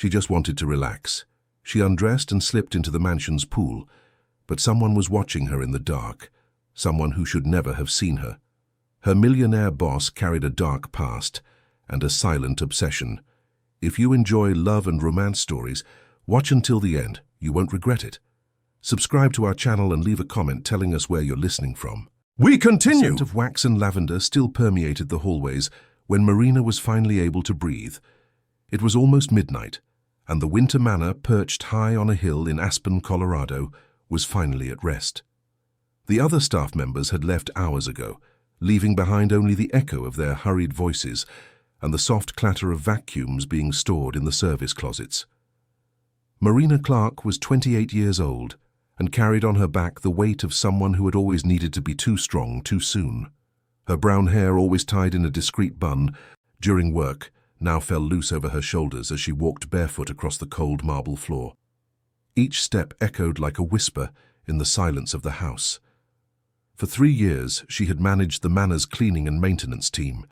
She just wanted to relax. She undressed and slipped into the mansion's pool, but someone was watching her in the dark, someone who should never have seen her. Her millionaire boss carried a dark past and a silent obsession. If you enjoy love and romance stories, watch until the end. You won't regret it. Subscribe to our channel and leave a comment telling us where you're listening from. We continue! The scent of wax and lavender still permeated the hallways when Marina was finally able to breathe. It was almost midnight, and the Winter Manor, perched high on a hill in Aspen, Colorado, was finally at rest. The other staff members had left hours ago, leaving behind only the echo of their hurried voices and the soft clatter of vacuums being stored in the service closets. Marina Clark was 28 years old and carried on her back the weight of someone who had always needed to be too strong too soon. Her brown hair, always tied in a discreet bun during work, now fell loose over her shoulders as she walked barefoot across the cold marble floor. Each step echoed like a whisper in the silence of the house. For 3 years, she had managed the manor's cleaning and maintenance team.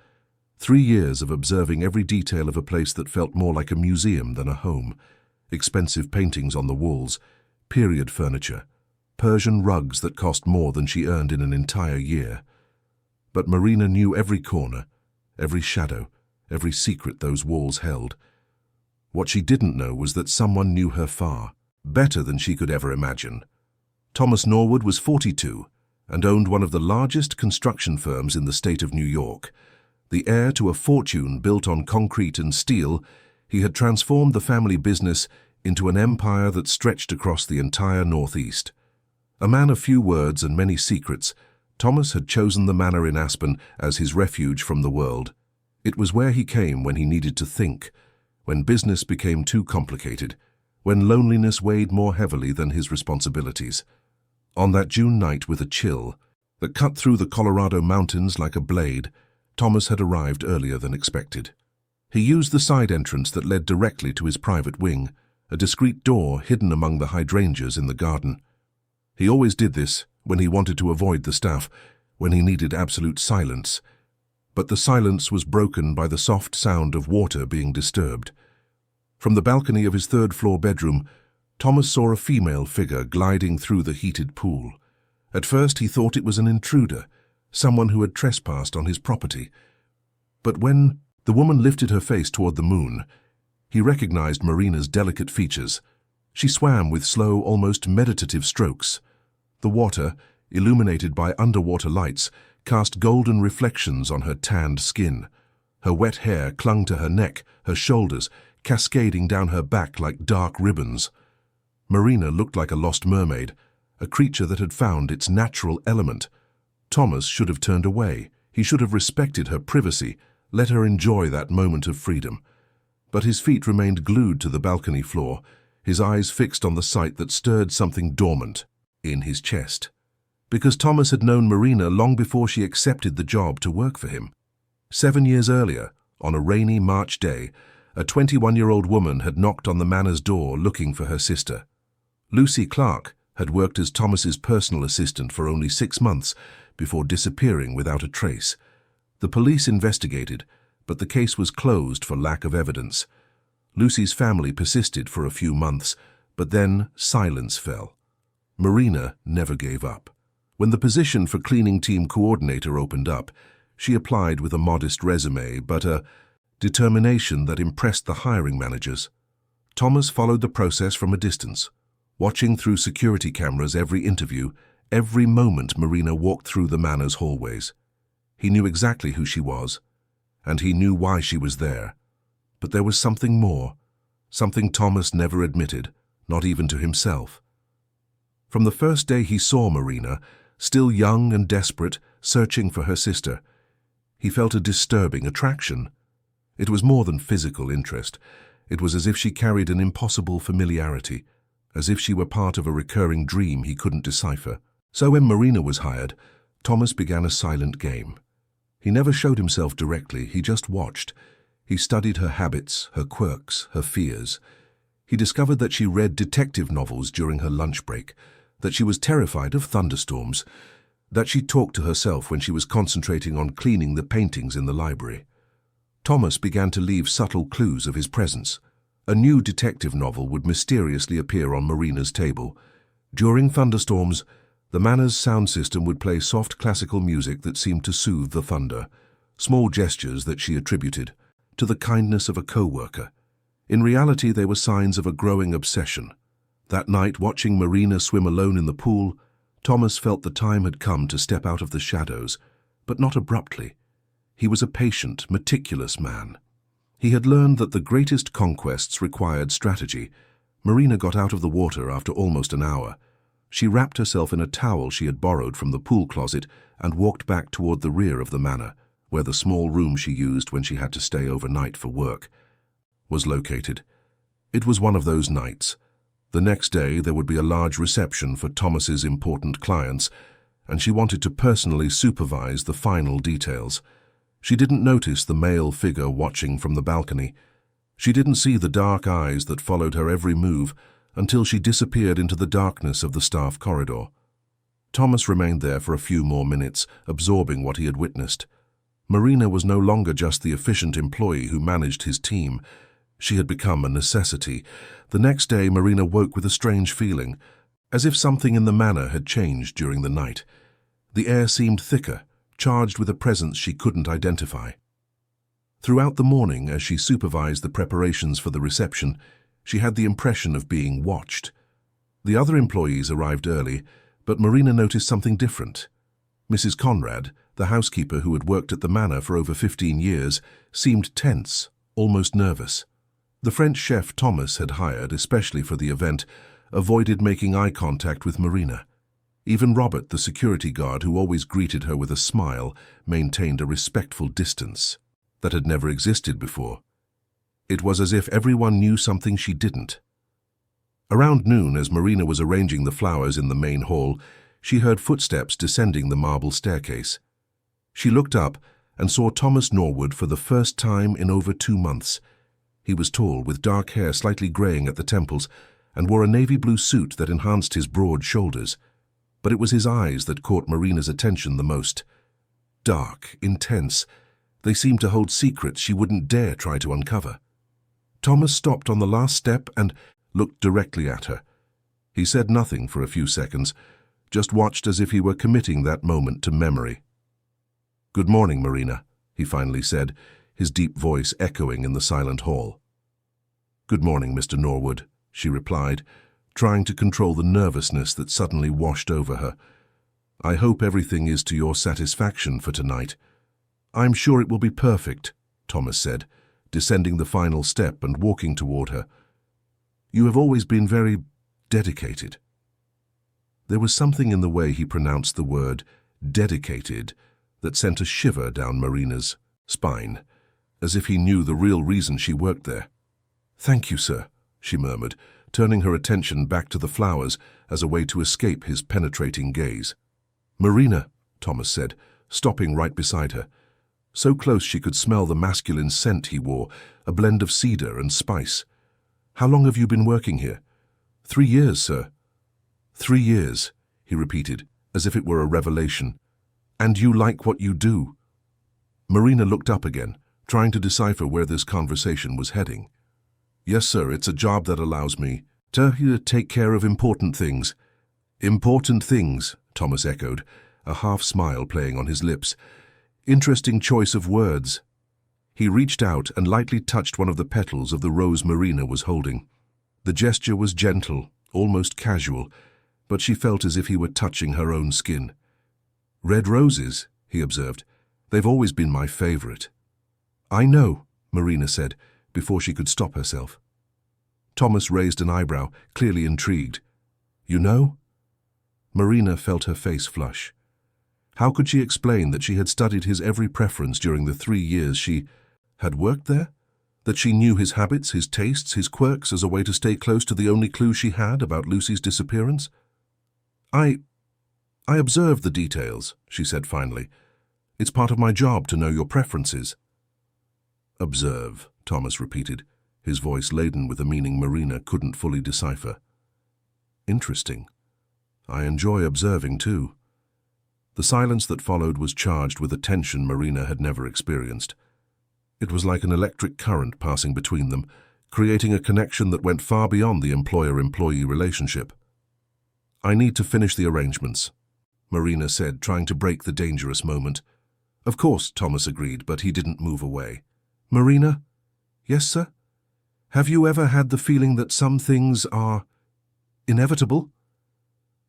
3 years of observing every detail of a place that felt more like a museum than a home. Expensive paintings on the walls, period furniture, Persian rugs that cost more than she earned in an entire year. But Marina knew every corner, every shadow, every secret those walls held. What she didn't know was that someone knew her far, better than she could ever imagine. Thomas Norwood was 42 and owned one of the largest construction firms in the state of New York. The heir to a fortune built on concrete and steel, he had transformed the family business into an empire that stretched across the entire Northeast. A man of few words and many secrets, Thomas had chosen the manor in Aspen as his refuge from the world. It was where he came when he needed to think, when business became too complicated, when loneliness weighed more heavily than his responsibilities. On that June night with a chill that cut through the Colorado mountains like a blade, Thomas had arrived earlier than expected. He used the side entrance that led directly to his private wing, a discreet door hidden among the hydrangeas in the garden. He always did this when he wanted to avoid the staff, when he needed absolute silence. But the silence was broken by the soft sound of water being disturbed. From the balcony of his third-floor bedroom, Thomas saw a female figure gliding through the heated pool. At first he thought it was an intruder, someone who had trespassed on his property. But when the woman lifted her face toward the moon, he recognized Marina's delicate features. She swam with slow, almost meditative strokes. The water, illuminated by underwater lights, cast golden reflections on her tanned skin. Her wet hair clung to her neck, her shoulders, cascading down her back like dark ribbons. Marina looked like a lost mermaid, a creature that had found its natural element. Thomas should have turned away. He should have respected her privacy, let her enjoy that moment of freedom. But his feet remained glued to the balcony floor, his eyes fixed on the sight that stirred something dormant in his chest. Because Thomas had known Marina long before she accepted the job to work for him. 7 years earlier, on a rainy March day, a 21-year-old woman had knocked on the manor's door looking for her sister. Lucy Clark had worked as Thomas's personal assistant for only 6 months before disappearing without a trace. The police investigated, but the case was closed for lack of evidence. Lucy's family persisted for a few months, but then silence fell. Marina never gave up. When the position for cleaning team coordinator opened up, she applied with a modest resume, but a determination that impressed the hiring managers. Thomas followed the process from a distance, watching through security cameras every interview, every moment Marina walked through the manor's hallways. He knew exactly who she was, and he knew why she was there. But there was something more, something Thomas never admitted, not even to himself. From the first day he saw Marina, still young and desperate, searching for her sister, he felt a disturbing attraction. It was more than physical interest. It was as if she carried an impossible familiarity, as if she were part of a recurring dream he couldn't decipher. So when Marina was hired, Thomas began a silent game. He never showed himself directly, he just watched. He studied her habits, her quirks, her fears. He discovered that she read detective novels during her lunch break, that she was terrified of thunderstorms, that she talked to herself when she was concentrating on cleaning the paintings in the library. Thomas began to leave subtle clues of his presence, A new detective novel would mysteriously appear on Marina's table. During thunderstorms, the manor's sound system would play soft classical music that seemed to soothe the thunder, small gestures that she attributed to the kindness of a co-worker. In reality, they were signs of a growing obsession. That night, watching Marina swim alone in the pool, Thomas felt the time had come to step out of the shadows, but not abruptly. He was a patient, meticulous man. He had learned that the greatest conquests required strategy. Marina got out of the water after almost an hour. She wrapped herself in a towel she had borrowed from the pool closet and walked back toward the rear of the manor, where the small room she used when she had to stay overnight for work was located. It was one of those nights. The next day there would be a large reception for Thomas's important clients, and she wanted to personally supervise the final details. She didn't notice the male figure watching from the balcony. She didn't see the dark eyes that followed her every move until she disappeared into the darkness of the staff corridor. Thomas remained there for a few more minutes, absorbing what he had witnessed. Marina was no longer just the efficient employee who managed his team. She had become a necessity. The next day, Marina woke with a strange feeling, as if something in the manor had changed during the night. The air seemed thicker, charged with a presence she couldn't identify. Throughout the morning, as she supervised the preparations for the reception, she had the impression of being watched. The other employees arrived early, but Marina noticed something different. Mrs. Conrad, the housekeeper who had worked at the manor for over 15 years, seemed tense, almost nervous. The French chef Thomas had hired, especially for the event, avoided making eye contact with Marina. Even Robert, the security guard who always greeted her with a smile, maintained a respectful distance that had never existed before. It was as if everyone knew something she didn't. Around noon, as Marina was arranging the flowers in the main hall, she heard footsteps descending the marble staircase. She looked up and saw Thomas Norwood for the first time in over 2 months. He was tall, with dark hair slightly graying at the temples, and wore a navy blue suit that enhanced his broad shoulders. But it was his eyes that caught Marina's attention the most. Dark, intense, they seemed to hold secrets she wouldn't dare try to uncover. Thomas stopped on the last step and looked directly at her. He said nothing for a few seconds, just watched as if he were committing that moment to memory. "Good morning, Marina," he finally said, his deep voice echoing in the silent hall. "Good morning, Mr. Norwood," she replied, trying to control the nervousness that suddenly washed over her. "I hope everything is to your satisfaction for tonight." "I'm sure it will be perfect," Thomas said, descending the final step and walking toward her. "You have always been very dedicated." There was something in the way he pronounced the word dedicated that sent a shiver down Marina's spine, as if he knew the real reason she worked there. "Thank you, sir," she murmured, turning her attention back to the flowers as a way to escape his penetrating gaze. "Marina," Thomas said, stopping right beside her. So close she could smell the masculine scent he wore, a blend of cedar and spice. "How long have you been working here?" 3 years, sir." 3 years, he repeated, as if it were a revelation. "And you like what you do?" Marina looked up again, trying to decipher where this conversation was heading. "Yes, sir, it's a job that allows me to take care of important things." "Important things," Thomas echoed, a half-smile playing on his lips. "Interesting choice of words." He reached out and lightly touched one of the petals of the rose Marina was holding. The gesture was gentle, almost casual, but she felt as if he were touching her own skin. "Red roses," he observed. "They've always been my favorite." "I know," Marina said, before she could stop herself. Thomas raised an eyebrow, clearly intrigued. "You know?" Marina felt her face flush. How could she explain that she had studied his every preference during the 3 years she had worked there? That she knew his habits, his tastes, his quirks as a way to stay close to the only clue she had about Lucy's disappearance? I observed the details," she said finally. "It's part of my job to know your preferences." "Observe," Thomas repeated, his voice laden with a meaning Marina couldn't fully decipher. "Interesting. I enjoy observing too." The silence that followed was charged with a tension Marina had never experienced. It was like an electric current passing between them, creating a connection that went far beyond the employer-employee relationship. "I need to finish the arrangements," Marina said, trying to break the dangerous moment. "Of course," Thomas agreed, but he didn't move away. "Marina?" "Yes, sir?" "Have you ever had the feeling that some things are inevitable?"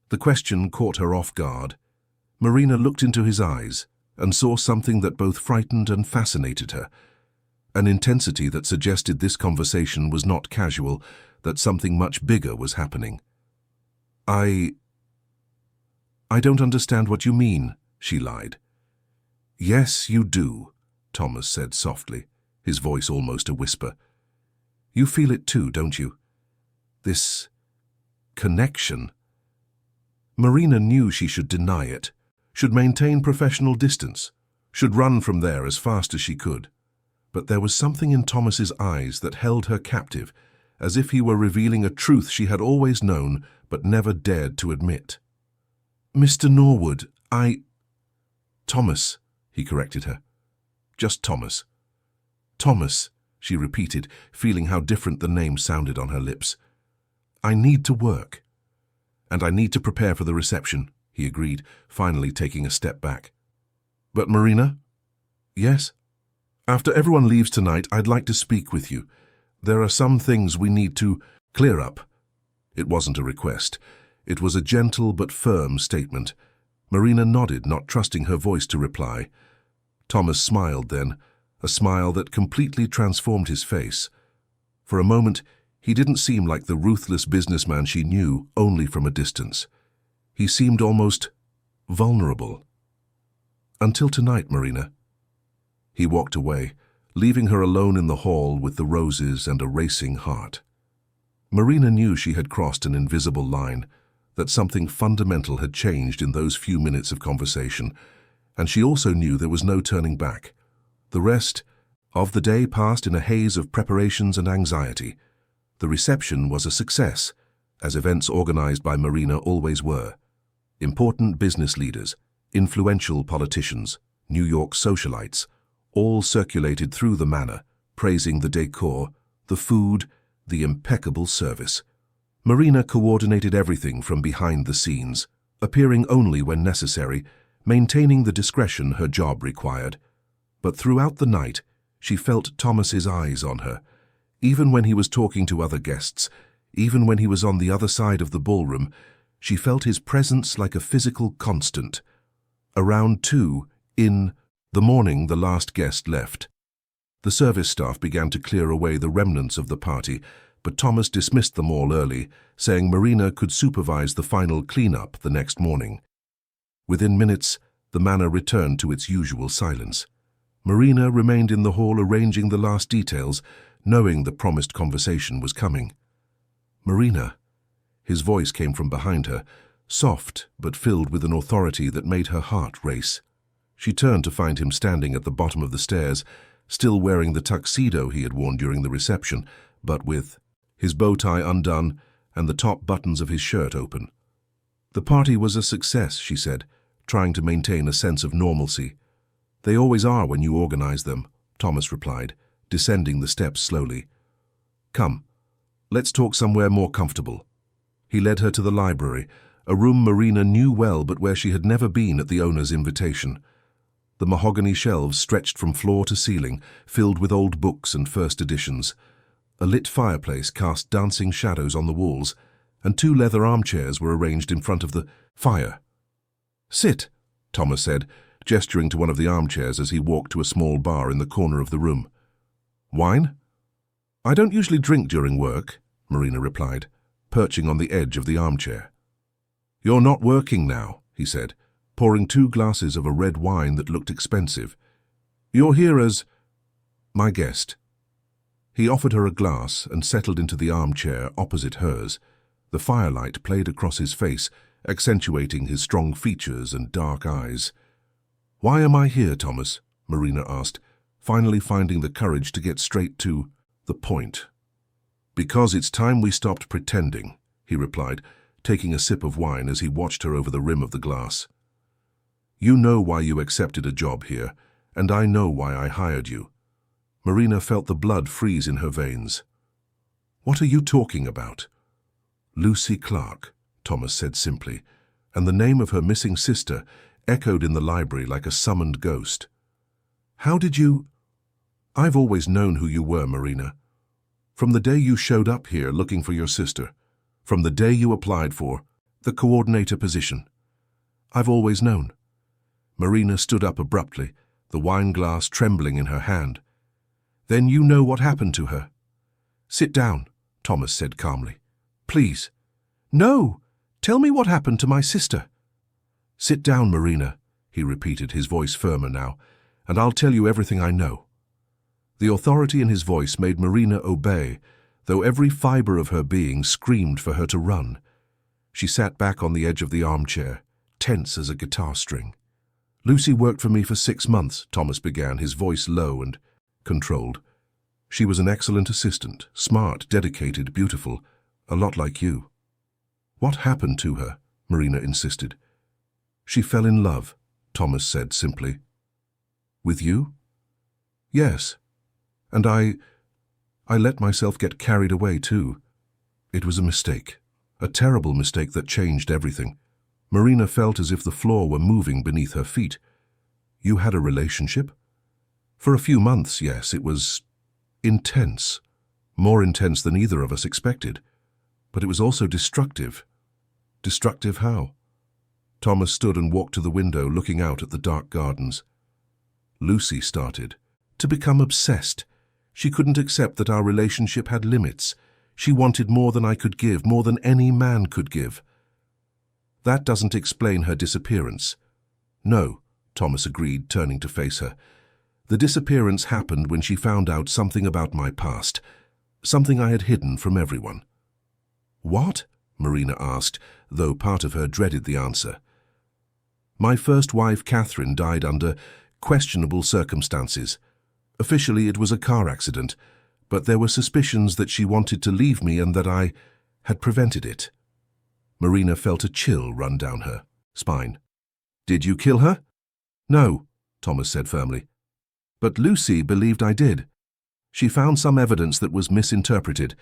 The question caught her off guard. Marina looked into his eyes and saw something that both frightened and fascinated her, an intensity that suggested this conversation was not casual, that something much bigger was happening. I don't understand what you mean," she lied. "Yes, you do," Thomas said softly, his voice almost a whisper. "You feel it too, don't you? This connection." Marina knew she should deny it, should maintain professional distance, should run from there as fast as she could. But there was something in Thomas's eyes that held her captive, as if he were revealing a truth she had always known but never dared to admit. "Mr. Norwood, Thomas," he corrected her. "Just Thomas." "Thomas," she repeated, feeling how different the name sounded on her lips. "I need to work. And I need to prepare for the reception," he agreed, finally taking a step back. "But Marina?" "Yes?" "After everyone leaves tonight, I'd like to speak with you. There are some things we need to clear up." It wasn't a request. It was a gentle but firm statement. Marina nodded, not trusting her voice to reply. Thomas smiled then, a smile that completely transformed his face. For a moment, he didn't seem like the ruthless businessman she knew only from a distance. He seemed almost vulnerable. "Until tonight, Marina." He walked away, leaving her alone in the hall with the roses and a racing heart. Marina knew she had crossed an invisible line, that something fundamental had changed in those few minutes of conversation, and she also knew there was no turning back. The rest of the day passed in a haze of preparations and anxiety. The reception was a success, as events organized by Marina always were. Important business leaders, influential politicians, New York socialites, all circulated through the manor, praising the decor, the food, the impeccable service. Marina coordinated everything from behind the scenes, appearing only when necessary, maintaining the discretion her job required. But throughout the night, she felt Thomas's eyes on her. Even when he was talking to other guests, even when he was on the other side of the ballroom, she felt his presence like a physical constant. Around 2, in the morning, the last guest left. The service staff began to clear away the remnants of the party, but Thomas dismissed them all early, saying Marina could supervise the final cleanup the next morning. Within minutes, the manor returned to its usual silence. Marina remained in the hall arranging the last details, knowing the promised conversation was coming. "Marina." His voice came from behind her, soft but filled with an authority that made her heart race. She turned to find him standing at the bottom of the stairs, still wearing the tuxedo he had worn during the reception, but with his bow tie undone and the top buttons of his shirt open. "The party was a success," she said, trying to maintain a sense of normalcy. "They always are when you organize them," Thomas replied, descending the steps slowly. "Come, let's talk somewhere more comfortable." He led her to the library, a room Marina knew well but where she had never been at the owner's invitation. The mahogany shelves stretched from floor to ceiling, filled with old books and first editions. A lit fireplace cast dancing shadows on the walls, and 2 leather armchairs were arranged in front of the fire. "Sit," Thomas said, gesturing to one of the armchairs as he walked to a small bar in the corner of the room. "Wine?" "I don't usually drink during work," Marina replied, perching on the edge of the armchair. "You're not working now," he said, pouring 2 glasses of a red wine that looked expensive. "You're here as my guest." He offered her a glass and settled into the armchair opposite hers. The firelight played across his face, accentuating his strong features and dark eyes. "Why am I here, Thomas?" Marina asked, finally finding the courage to get straight to the point. "Because it's time we stopped pretending," he replied, taking a sip of wine as he watched her over the rim of the glass. "You know why you accepted a job here, and I know why I hired you." Marina felt the blood freeze in her veins. What are you talking about? Lucy Clark, Thomas said simply, and the name of her missing sister echoed in the library like a summoned ghost. How did you... I've always known who you were, Marina. From the day you showed up here looking for your sister, from the day you applied for the coordinator position. I've always known. Marina stood up abruptly, the wine glass trembling in her hand. Then you know what happened to her. Sit down, Thomas said calmly. Please. No! Tell me what happened to my sister. Sit down, Marina, he repeated, his voice firmer now, and I'll tell you everything I know. The authority in his voice made Marina obey, though every fiber of her being screamed for her to run. She sat back on the edge of the armchair, tense as a guitar string. Lucy worked for me for 6 months, Thomas began, his voice low and controlled. She was an excellent assistant, smart, dedicated, beautiful, a lot like you. What happened to her? Marina insisted. She fell in love, Thomas said simply. With you? Yes. And I let myself get carried away too. It was a mistake, a terrible mistake that changed everything. Marina felt as if the floor were moving beneath her feet. You had a relationship? For a few months, yes, it was intense. More intense than either of us expected. But it was also destructive. Destructive how? Thomas stood and walked to the window, looking out at the dark gardens. Lucy started to become obsessed. She couldn't accept that our relationship had limits. She wanted more than I could give, more than any man could give. That doesn't explain her disappearance. No, Thomas agreed, turning to face her. The disappearance happened when she found out something about my past, something I had hidden from everyone. What? Marina asked, though part of her dreaded the answer. My first wife, Catherine, died under questionable circumstances. Officially, it was a car accident, but there were suspicions that she wanted to leave me and that I had prevented it. Marina felt a chill run down her spine. Did you kill her? No, Thomas said firmly. But Lucy believed I did. She found some evidence that was misinterpreted,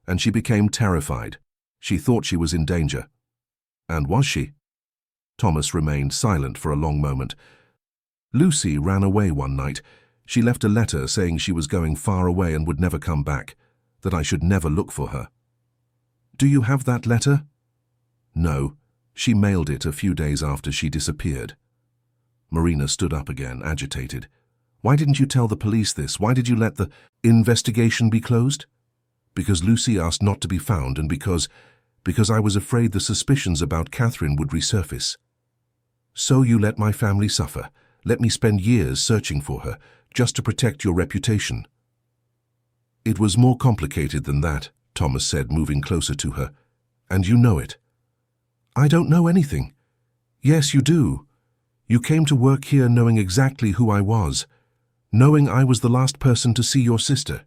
and she became terrified. She thought she was in danger. And was she? Thomas remained silent for a long moment. Lucy ran away one night. She left a letter saying she was going far away and would never come back, that I should never look for her. Do you have that letter? No. She mailed it a few days after she disappeared. Marina stood up again, agitated. Why didn't you tell the police this? Why did you let the investigation be closed? Because Lucy asked not to be found and because I was afraid the suspicions about Catherine would resurface. So you let my family suffer, let me spend years searching for her, just to protect your reputation. It was more complicated than that, Thomas said, moving closer to her. And you know it. I don't know anything. Yes, you do. You came to work here knowing exactly who I was, knowing I was the last person to see your sister.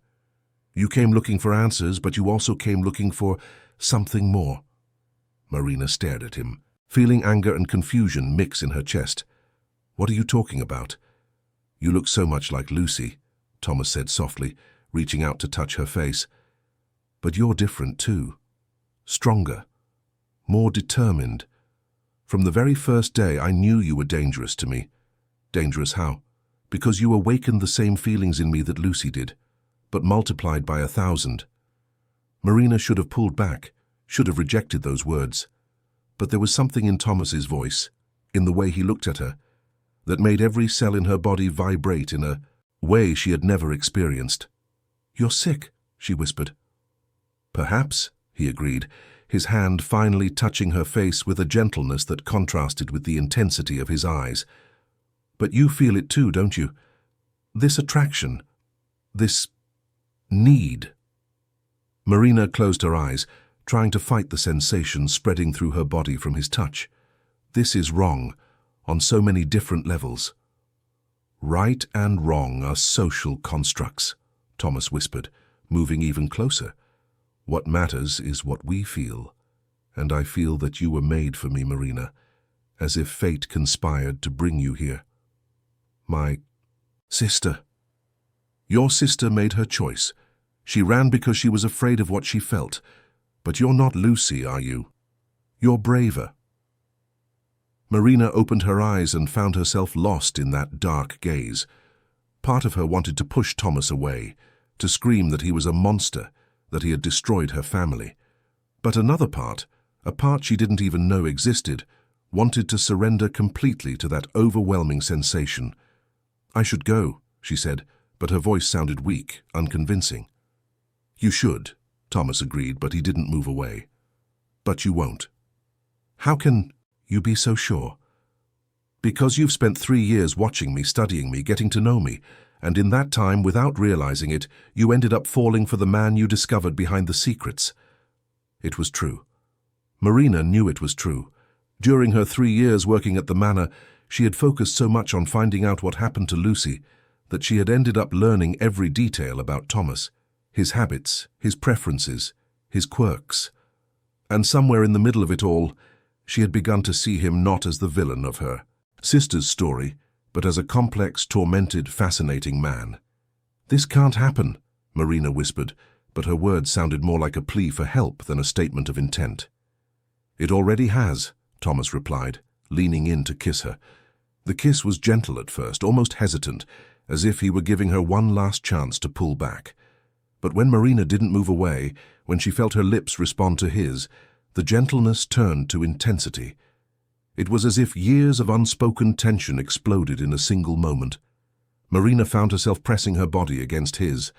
You came looking for answers, but you also came looking for something more. Marina stared at him, feeling anger and confusion mix in her chest. What are you talking about? You look so much like Lucy, Thomas said softly, reaching out to touch her face. But you're different too. Stronger. More determined. From the very first day I knew you were dangerous to me. Dangerous how? Because you awakened the same feelings in me that Lucy did, but multiplied by 1,000. Marina should have pulled back, should have rejected those words. But there was something in Thomas's voice, in the way he looked at her, that made every cell in her body vibrate in a way she had never experienced. You're sick, she whispered. Perhaps, he agreed, his hand finally touching her face with a gentleness that contrasted with the intensity of his eyes. But you feel it too, don't you? This attraction, this need. Marina closed her eyes, trying to fight the sensation spreading through her body from his touch. This is wrong, on so many different levels. Right and wrong are social constructs, Thomas whispered, moving even closer. What matters is what we feel, and I feel that you were made for me, Marina, as if fate conspired to bring you here. My sister. Your sister made her choice. She ran because she was afraid of what she felt. But you're not Lucy, are you? You're braver. Marina opened her eyes and found herself lost in that dark gaze. Part of her wanted to push Thomas away, to scream that he was a monster, that he had destroyed her family. But another part, a part she didn't even know existed, wanted to surrender completely to that overwhelming sensation. "I should go," she said, but her voice sounded weak, unconvincing. "You should," Thomas agreed, but he didn't move away. "But you won't." "How can you be so sure?" "Because you've spent 3 years watching me, studying me, getting to know me, and in that time, without realizing it, you ended up falling for the man you discovered behind the secrets." It was true. Marina knew it was true. During her 3 years working at the manor, she had focused so much on finding out what happened to Lucy that she had ended up learning every detail about Thomas, his habits, his preferences, his quirks. And somewhere in the middle of it all, she had begun to see him not as the villain of her sister's story, but as a complex, tormented, fascinating man. "This can't happen," Marina whispered, but her words sounded more like a plea for help than a statement of intent. "It already has," Thomas replied, leaning in to kiss her. The kiss was gentle at first, almost hesitant, as if he were giving her one last chance to pull back. But when Marina didn't move away, when she felt her lips respond to his, the gentleness turned to intensity. It was as if years of unspoken tension exploded in a single moment. Marina found herself pressing her body against his,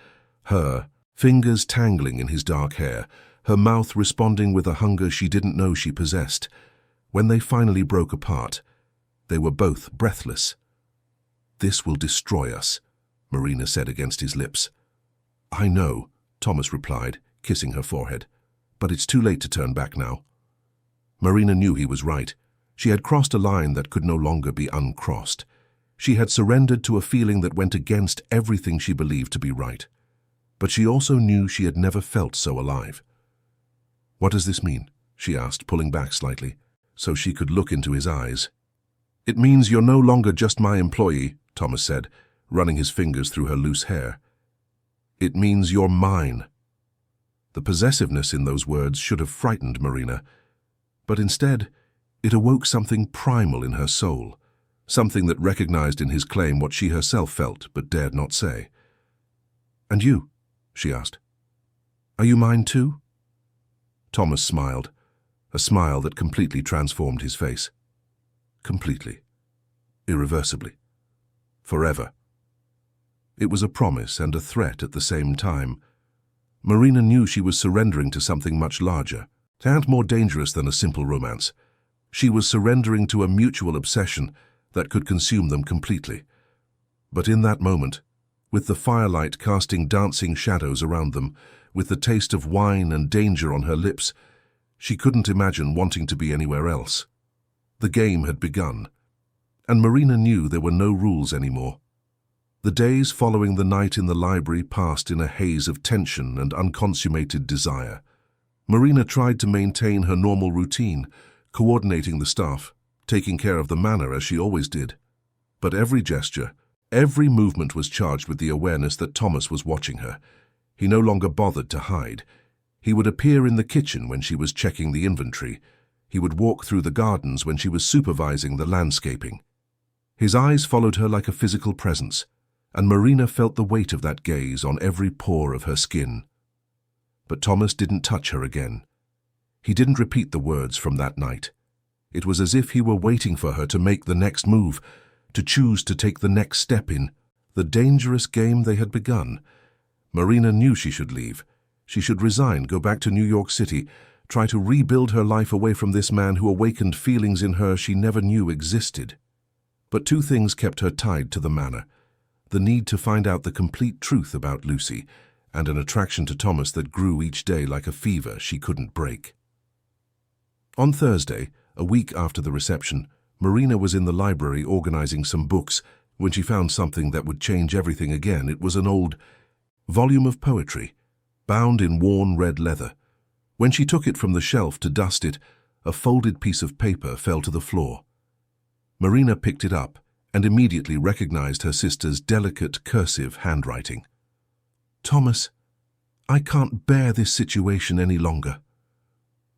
her fingers tangling in his dark hair, her mouth responding with a hunger she didn't know she possessed. When they finally broke apart, they were both breathless. "This will destroy us," Marina said against his lips. "I know," Thomas replied, kissing her forehead, "but it's too late to turn back now." Marina knew he was right. She had crossed a line that could no longer be uncrossed. She had surrendered to a feeling that went against everything she believed to be right. But she also knew she had never felt so alive. "What does this mean?" she asked, pulling back slightly, so she could look into his eyes. "It means you're no longer just my employee," Thomas said, running his fingers through her loose hair. "It means you're mine." The possessiveness in those words should have frightened Marina, but instead, it awoke something primal in her soul, something that recognized in his claim what she herself felt but dared not say. "And you?" she asked. "Are you mine too?" Thomas smiled, a smile that completely transformed his face. Completely. Irreversibly. Forever. It was a promise and a threat at the same time. Marina knew she was surrendering to something much larger, and more dangerous than a simple romance. She was surrendering to a mutual obsession that could consume them completely. But in that moment, with the firelight casting dancing shadows around them, with the taste of wine and danger on her lips, she couldn't imagine wanting to be anywhere else. The game had begun, and Marina knew there were no rules anymore. The days following the night in the library passed in a haze of tension and unconsummated desire. Marina tried to maintain her normal routine, coordinating the staff, taking care of the manor as she always did. But every gesture, every movement was charged with the awareness that Thomas was watching her. He no longer bothered to hide. He would appear in the kitchen when she was checking the inventory. He would walk through the gardens when she was supervising the landscaping. His eyes followed her like a physical presence, and Marina felt the weight of that gaze on every pore of her skin. But Thomas didn't touch her again. He didn't repeat the words from that night. It was as if he were waiting for her to make the next move, to choose to take the next step in the dangerous game they had begun. Marina knew she should leave. She should resign, go back to New York City, try to rebuild her life away from this man who awakened feelings in her she never knew existed. But two things kept her tied to the manor: the need to find out the complete truth about Lucy, and an attraction to Thomas that grew each day like a fever she couldn't break. On Thursday, a week after the reception, Marina was in the library organizing some books when she found something that would change everything again. It was an old volume of poetry, bound in worn red leather. When she took it from the shelf to dust it, a folded piece of paper fell to the floor. Marina picked it up and immediately recognized her sister's delicate, cursive handwriting. "Thomas, I can't bear this situation any longer.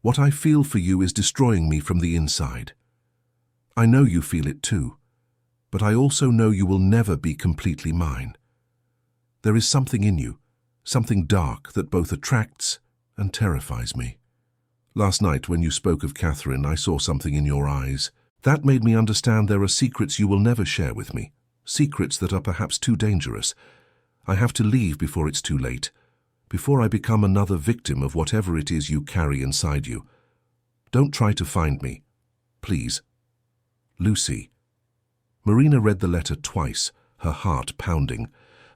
What I feel for you is destroying me from the inside. I know you feel it too, but I also know you will never be completely mine. There is something in you, something dark that both attracts and terrifies me. Last night, when you spoke of Catherine, I saw something in your eyes. That made me understand there are secrets you will never share with me, secrets that are perhaps too dangerous. I have to leave before it's too late, before I become another victim of whatever it is you carry inside you. Don't try to find me, please. Lucy. Marina read the letter twice, her heart pounding.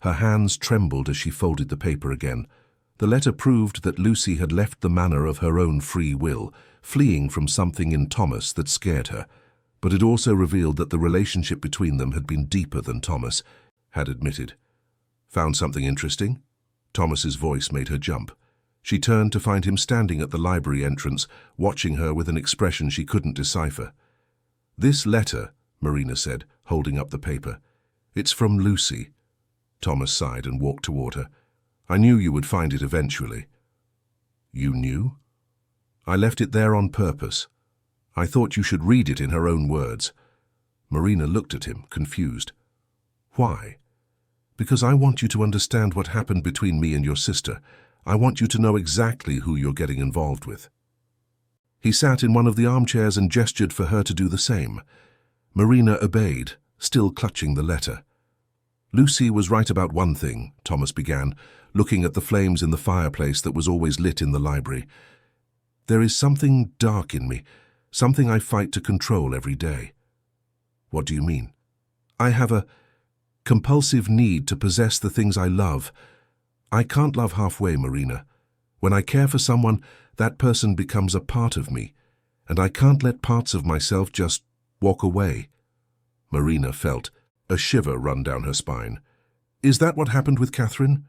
Her hands trembled as she folded the paper again. The letter proved that Lucy had left the manor of her own free will, fleeing from something in Thomas that scared her. But it also revealed that the relationship between them had been deeper than Thomas had admitted. Found something interesting? Thomas's voice made her jump. She turned to find him standing at the library entrance, watching her with an expression she couldn't decipher. This letter, Marina said, holding up the paper. It's from Lucy. Thomas sighed and walked toward her. I knew you would find it eventually. You knew? I left it there on purpose. I thought you should read it in her own words. Marina looked at him, confused. Why? Because I want you to understand what happened between me and your sister. I want you to know exactly who you're getting involved with. He sat in one of the armchairs and gestured for her to do the same. Marina obeyed, still clutching the letter. Lucy was right about one thing, Thomas began, looking at the flames in the fireplace that was always lit in the library. There is something dark in me, something I fight to control every day. What do you mean? I have a compulsive need to possess the things I love. I can't love halfway, Marina. When I care for someone, that person becomes a part of me, and I can't let parts of myself just walk away. Marina felt a shiver run down her spine. Is that what happened with Catherine?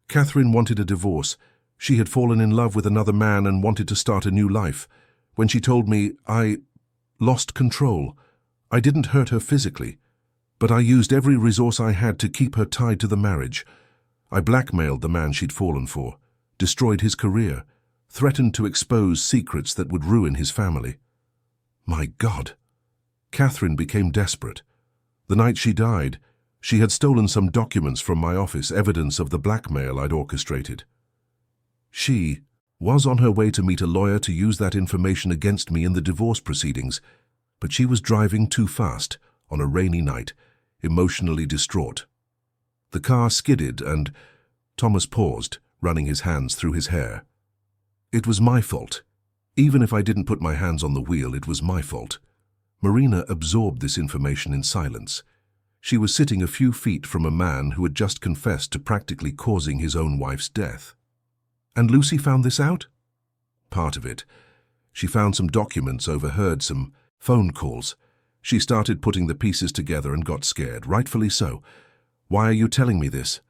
Catherine wanted a divorce. She had fallen in love with another man and wanted to start a new life. When she told me, I lost control. I didn't hurt her physically, but I used every resource I had to keep her tied to the marriage. I blackmailed the man she'd fallen for, destroyed his career, threatened to expose secrets that would ruin his family. My God! Catherine became desperate. The night she died, she had stolen some documents from my office, evidence of the blackmail I'd orchestrated. She was on her way to meet a lawyer to use that information against me in the divorce proceedings, but she was driving too fast on a rainy night, emotionally distraught. The car skidded and Thomas paused, running his hands through his hair. It was my fault. Even if I didn't put my hands on the wheel, it was my fault. Marina absorbed this information in silence. She was sitting a few feet from a man who had just confessed to practically causing his own wife's death. And Lucy found this out? Part of it. She found some documents, overheard some phone calls. She started putting the pieces together and got scared, rightfully so. Why are you telling me this?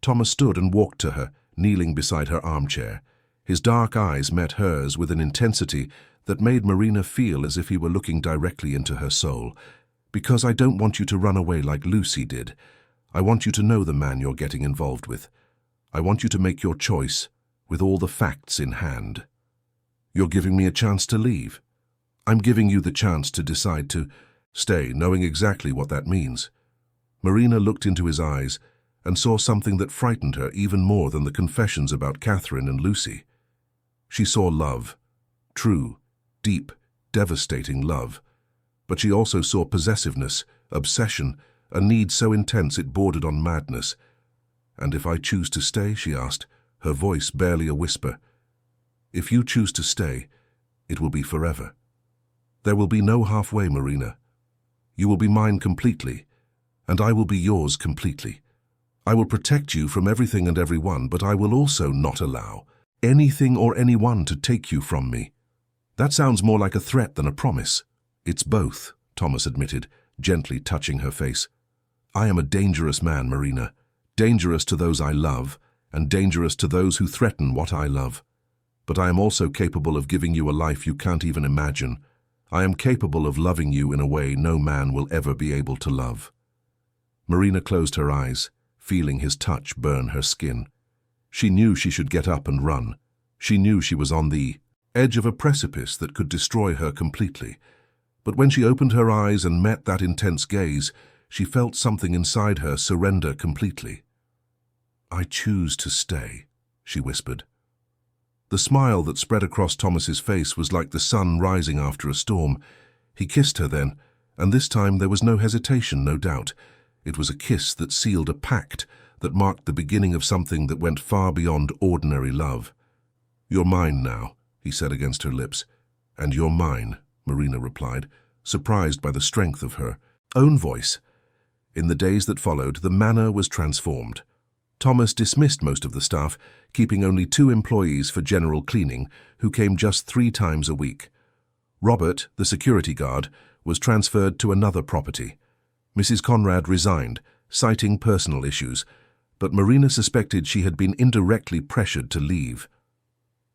Thomas stood and walked to her, kneeling beside her armchair. His dark eyes met hers with an intensity that made Marina feel as if he were looking directly into her soul. Because I don't want you to run away like Lucy did. I want you to know the man you're getting involved with. I want you to make your choice with all the facts in hand. You're giving me a chance to leave. I'm giving you the chance to decide to stay, knowing exactly what that means. Marina looked into his eyes and saw something that frightened her even more than the confessions about Catherine and Lucy. She saw love, true, deep, devastating love. But she also saw possessiveness, obsession, a need so intense it bordered on madness. And if I choose to stay, she asked, her voice barely a whisper. If you choose to stay, it will be forever. There will be no halfway, Marina. You will be mine completely, and I will be yours completely. I will protect you from everything and everyone, but I will also not allow anything or anyone to take you from me. That sounds more like a threat than a promise. It's both, Thomas admitted, gently touching her face. I am a dangerous man, Marina. Dangerous to those I love, and dangerous to those who threaten what I love. But I am also capable of giving you a life you can't even imagine. I am capable of loving you in a way no man will ever be able to love. Marina closed her eyes, feeling his touch burn her skin. She knew she should get up and run. She knew she was on the edge of a precipice that could destroy her completely. But when she opened her eyes and met that intense gaze, she felt something inside her surrender completely. "I choose to stay," she whispered. The smile that spread across Thomas's face was like the sun rising after a storm. He kissed her then, and this time there was no hesitation, no doubt. It was a kiss that sealed a pact, that marked the beginning of something that went far beyond ordinary love. "You're mine now," he said against her lips. "And you're mine," Marina replied, surprised by the strength of her own voice. In the days that followed, the manor was transformed. Thomas dismissed most of the staff, keeping only 2 employees for general cleaning, who came just 3 times a week. Robert, the security guard, was transferred to another property. Mrs. Conrad resigned, citing personal issues, but Marina suspected she had been indirectly pressured to leave.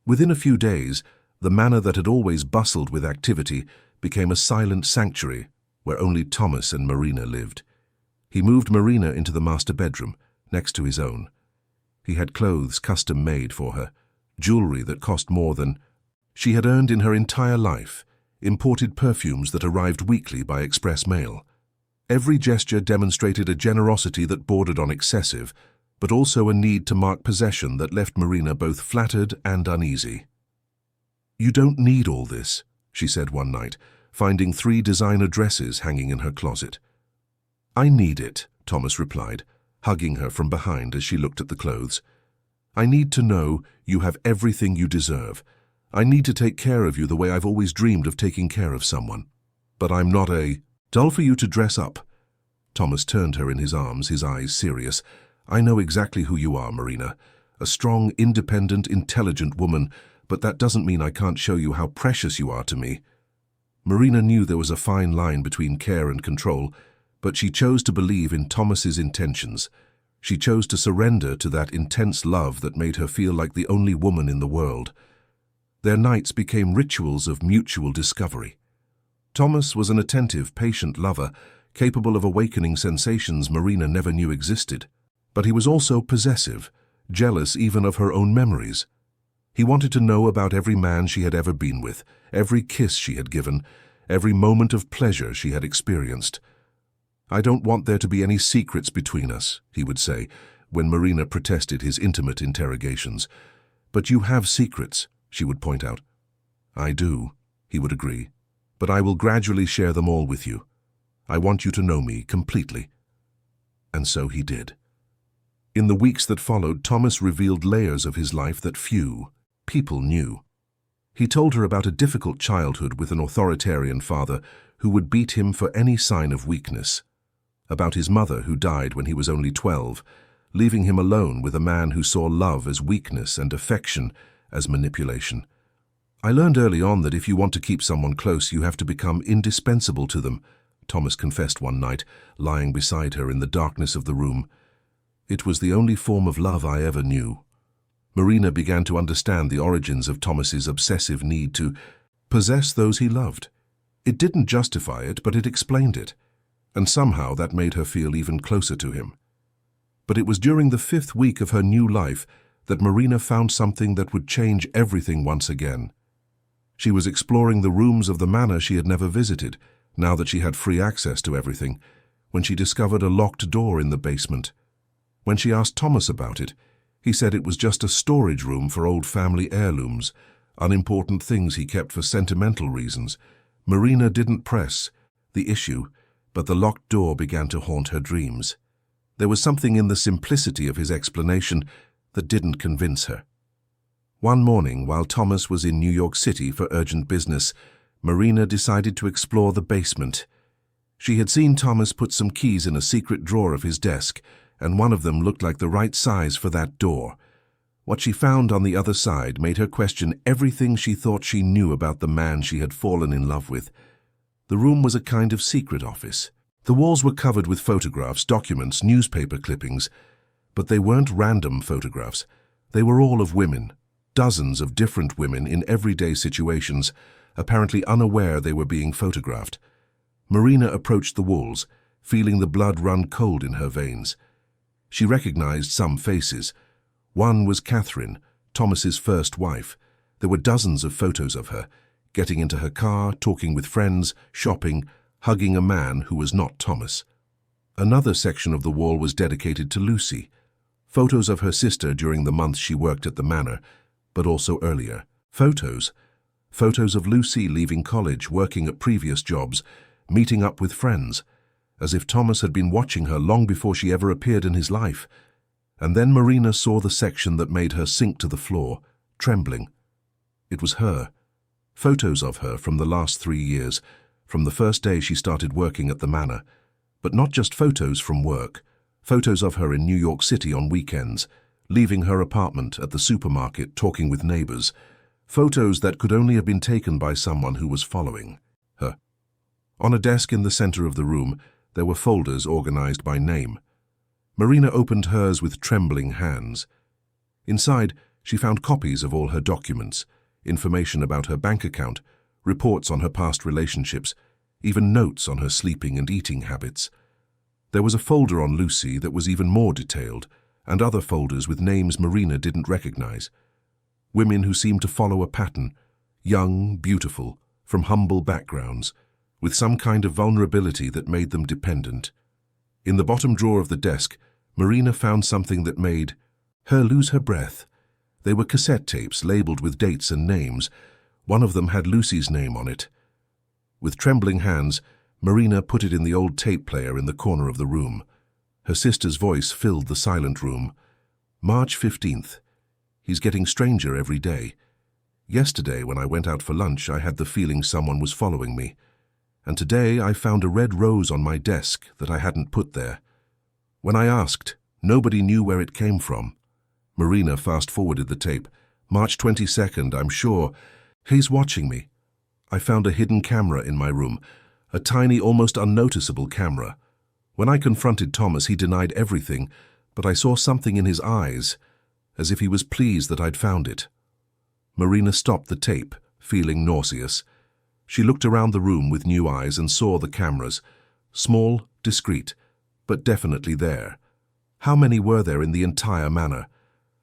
Within a few days, the manor that had always bustled with activity became a silent sanctuary where only Thomas and Marina lived. He moved Marina into the master bedroom, next to his own. He had clothes custom-made for her, jewelry that cost more than she had earned in her entire life, imported perfumes that arrived weekly by express mail. Every gesture demonstrated a generosity that bordered on excessive, but also a need to mark possession that left Marina both flattered and uneasy. "You don't need all this," she said one night, finding 3 designer dresses hanging in her closet. "I need it," Thomas replied, hugging her from behind as she looked at the clothes. "I need to know you have everything you deserve. I need to take care of you the way I've always dreamed of taking care of someone. But I'm not dull for you to dress up." Thomas turned her in his arms, his eyes serious. "I know exactly who you are, Marina. A strong, independent, intelligent woman, but that doesn't mean I can't show you how precious you are to me." Marina knew there was a fine line between care and control, but she chose to believe in Thomas's intentions. She chose to surrender to that intense love that made her feel like the only woman in the world. Their nights became rituals of mutual discovery. Thomas was an attentive, patient lover, capable of awakening sensations Marina never knew existed. But he was also possessive, jealous even of her own memories. He wanted to know about every man she had ever been with, every kiss she had given, every moment of pleasure she had experienced. "I don't want there to be any secrets between us," he would say, when Marina protested his intimate interrogations. "But you have secrets," she would point out. "I do," he would agree, "but I will gradually share them all with you. I want you to know me completely." And so he did. In the weeks that followed, Thomas revealed layers of his life that few people knew. He told her about a difficult childhood with an authoritarian father who would beat him for any sign of weakness, about his mother who died when he was only 12, leaving him alone with a man who saw love as weakness and affection as manipulation. "I learned early on that if you want to keep someone close, you have to become indispensable to them," Thomas confessed one night, lying beside her in the darkness of the room. "It was the only form of love I ever knew." Marina began to understand the origins of Thomas's obsessive need to possess those he loved. It didn't justify it, but it explained it, and somehow that made her feel even closer to him. But it was during the 5th week of her new life that Marina found something that would change everything once again. She was exploring the rooms of the manor she had never visited, now that she had free access to everything, when she discovered a locked door in the basement. When she asked Thomas about it, he said it was just a storage room for old family heirlooms, unimportant things he kept for sentimental reasons. Marina didn't press the issue, but the locked door began to haunt her dreams. There was something in the simplicity of his explanation that didn't convince her. One morning, while Thomas was in New York City for urgent business, Marina decided to explore the basement. She had seen Thomas put some keys in a secret drawer of his desk, and one of them looked like the right size for that door. What she found on the other side made her question everything she thought she knew about the man she had fallen in love with. The room was a kind of secret office. The walls were covered with photographs, documents, newspaper clippings, but they weren't random photographs. They were all of women, dozens of different women in everyday situations, apparently unaware they were being photographed. Marina approached the walls, feeling the blood run cold in her veins. She recognized some faces. One was Catherine, Thomas's first wife. There were dozens of photos of her, getting into her car, talking with friends, shopping, hugging a man who was not Thomas. Another section of the wall was dedicated to Lucy. Photos of her sister during the months she worked at the manor, but also earlier. Photos of Lucy leaving college, working at previous jobs, meeting up with friends, as if Thomas had been watching her long before she ever appeared in his life. And then Marina saw the section that made her sink to the floor, trembling. It was her. Photos of her from the last 3 years, from the first day she started working at the manor. But not just photos from work. Photos of her in New York City on weekends, leaving her apartment, at the supermarket, talking with neighbors. Photos that could only have been taken by someone who was following her. On a desk in the center of the room, there were folders organized by name. Marina opened hers with trembling hands. Inside, she found copies of all her documents, information about her bank account, reports on her past relationships, even notes on her sleeping and eating habits. There was a folder on Lucy that was even more detailed, and other folders with names Marina didn't recognize. Women who seemed to follow a pattern, young, beautiful, from humble backgrounds, with some kind of vulnerability that made them dependent. In the bottom drawer of the desk, Marina found something that made her lose her breath. They were cassette tapes labeled with dates and names. One of them had Lucy's name on it. With trembling hands, Marina put it in the old tape player in the corner of the room. Her sister's voice filled the silent room. March 15th. He's getting stranger every day. Yesterday, when I went out for lunch, I had the feeling someone was following me. And today I found a red rose on my desk that I hadn't put there. When I asked, nobody knew where it came from. Marina fast-forwarded the tape. March 22nd, I'm sure. He's watching me. I found a hidden camera in my room, a tiny, almost unnoticeable camera. When I confronted Thomas, he denied everything, but I saw something in his eyes, as if he was pleased that I'd found it. Marina stopped the tape, feeling nauseous. She looked around the room with new eyes and saw the cameras, small, discreet, but definitely there. How many were there in the entire manor?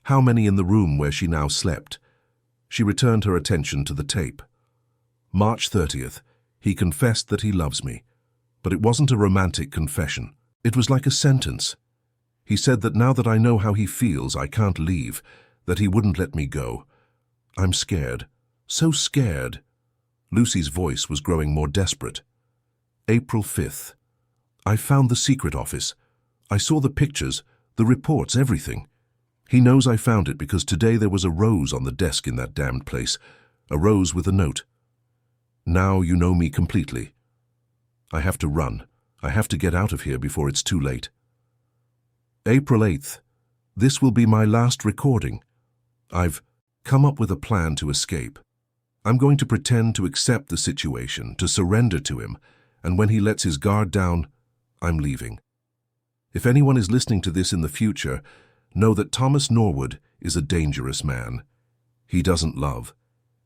How many in the room where she now slept? She returned her attention to the tape. March 30th. He confessed that he loves me. But it wasn't a romantic confession. It was like a sentence. He said that now that I know how he feels, I can't leave, that he wouldn't let me go. I'm scared. So scared. Lucy's voice was growing more desperate. April 5th. I found the secret office. I saw the pictures, the reports, everything. He knows I found it because today there was a rose on the desk in that damned place, a rose with a note. Now you know me completely. I have to run. I have to get out of here before it's too late. April 8th. This will be my last recording. I've come up with a plan to escape. I'm going to pretend to accept the situation, to surrender to him, and when he lets his guard down, I'm leaving. If anyone is listening to this in the future, know that Thomas Norwood is a dangerous man. He doesn't love.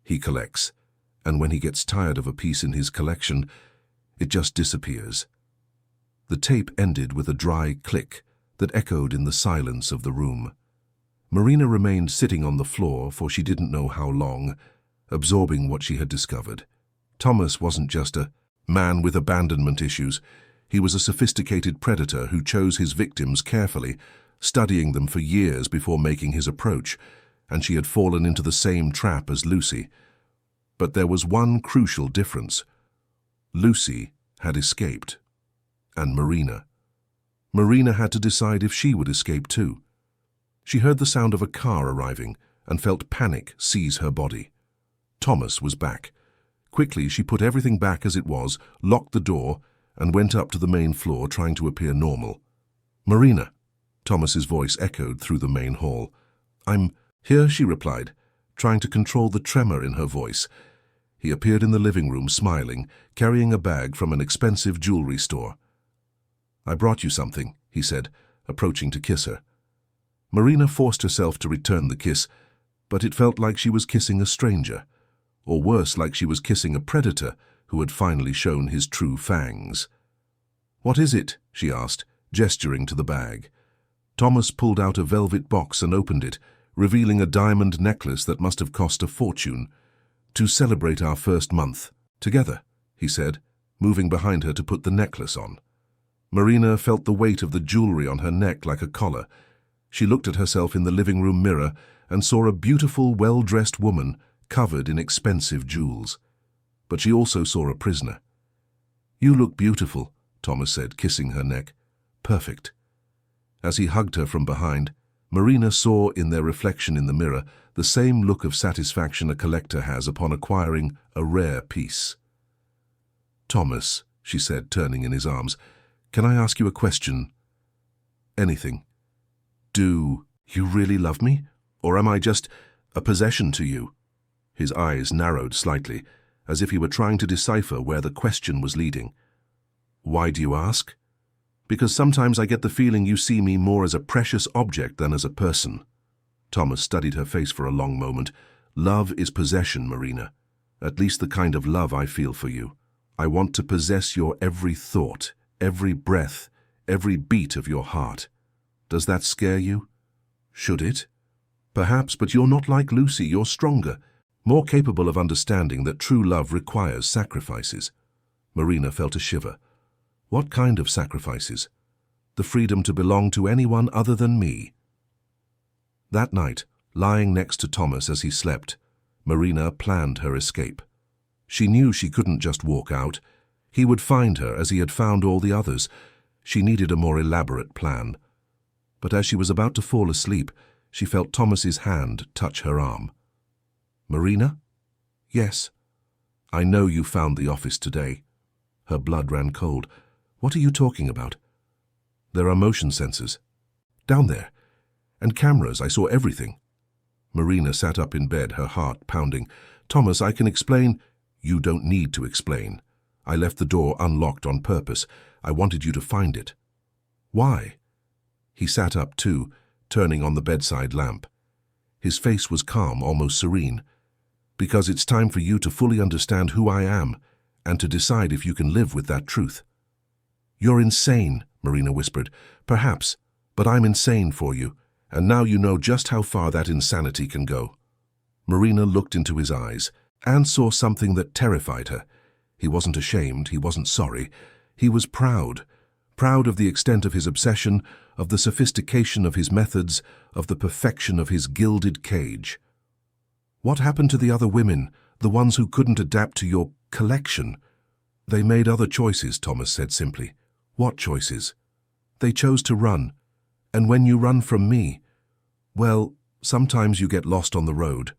He collects. And when he gets tired of a piece in his collection, it just disappears. The tape ended with a dry click that echoed in the silence of the room. Marina remained sitting on the floor for she didn't know how long, absorbing what she had discovered. Thomas wasn't just a man with abandonment issues. He was a sophisticated predator who chose his victims carefully, studying them for years before making his approach, and she had fallen into the same trap as Lucy. But there was one crucial difference. Lucy had escaped, and Marina. Marina had to decide if she would escape too. She heard the sound of a car arriving and felt panic seize her body. Thomas was back. Quickly, she put everything back as it was, locked the door, and went up to the main floor trying to appear normal. Marina, Thomas's voice echoed through the main hall. I'm here, she replied, trying to control the tremor in her voice. He appeared in the living room, smiling, carrying a bag from an expensive jewelry store. I brought you something, he said, approaching to kiss her. Marina forced herself to return the kiss, but it felt like she was kissing a stranger, or worse, like she was kissing a predator who had finally shown his true fangs. What is it? She asked, gesturing to the bag. Thomas pulled out a velvet box and opened it, revealing a diamond necklace that must have cost a fortune. "To celebrate our first month together," he said, moving behind her to put the necklace on. Marina felt the weight of the jewelry on her neck like a collar. She looked at herself in the living room mirror and saw a beautiful, well-dressed woman covered in expensive jewels. But she also saw a prisoner. "You look beautiful," Thomas said, kissing her neck. "Perfect." As he hugged her from behind, Marina saw in their reflection in the mirror the same look of satisfaction a collector has upon acquiring a rare piece. "Thomas," she said, turning in his arms, "can I ask you a question?" "Anything." "Do you really love me? Or am I just a possession to you?" His eyes narrowed slightly, as if he were trying to decipher where the question was leading. "Why do you ask?" "Because sometimes I get the feeling you see me more as a precious object than as a person." Thomas studied her face for a long moment. "Love is possession, Marina. At least the kind of love I feel for you. I want to possess your every thought, every breath, every beat of your heart. Does that scare you?" "Should it?" "Perhaps, but you're not like Lucy. You're stronger, more capable of understanding that true love requires sacrifices." Marina felt a shiver. "What kind of sacrifices?" "The freedom to belong to anyone other than me." That night, lying next to Thomas as he slept, Marina planned her escape. She knew she couldn't just walk out. He would find her as he had found all the others. She needed a more elaborate plan. But as she was about to fall asleep, she felt Thomas's hand touch her arm. "Marina?" "Yes." "I know you found the office today." Her blood ran cold. "What are you talking about?" "There are motion sensors. Down there. And cameras. I saw everything." Marina sat up in bed, her heart pounding. "Thomas, I can explain." "You don't need to explain. I left the door unlocked on purpose. I wanted you to find it." "Why?" He sat up too, turning on the bedside lamp. His face was calm, almost serene. "Because it's time for you to fully understand who I am, and to decide if you can live with that truth." "You're insane," Marina whispered. "Perhaps, but I'm insane for you, and now you know just how far that insanity can go." Marina looked into his eyes and saw something that terrified her. He wasn't ashamed, he wasn't sorry. He was proud. Proud of the extent of his obsession, of the sophistication of his methods, of the perfection of his gilded cage. "What happened to the other women, the ones who couldn't adapt to your collection?" "They made other choices," Thomas said simply. "What choices?" "They chose to run. And when you run from me, well, sometimes you get lost on the road."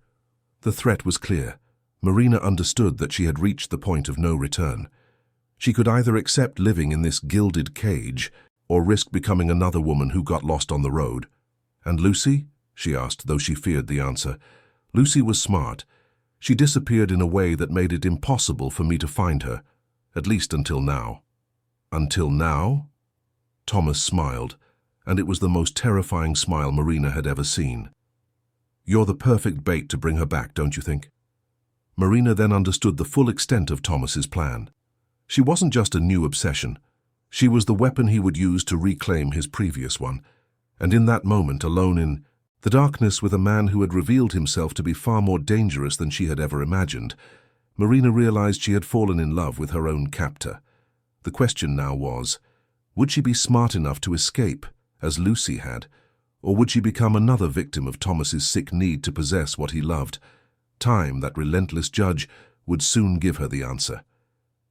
The threat was clear. Marina understood that she had reached the point of no return. She could either accept living in this gilded cage or risk becoming another woman who got lost on the road. "And Lucy?" she asked, though she feared the answer. "Lucy was smart. She disappeared in a way that made it impossible for me to find her, at least until now." "Until now?" Thomas smiled, and it was the most terrifying smile Marina had ever seen. "You're the perfect bait to bring her back, don't you think?" Marina then understood the full extent of Thomas's plan. She wasn't just a new obsession. She was the weapon he would use to reclaim his previous one. And in that moment, alone in the darkness with a man who had revealed himself to be far more dangerous than she had ever imagined, Marina realized she had fallen in love with her own captor. The question now was, would she be smart enough to escape, as Lucy had, or would she become another victim of Thomas's sick need to possess what he loved? Time, that relentless judge, would soon give her the answer.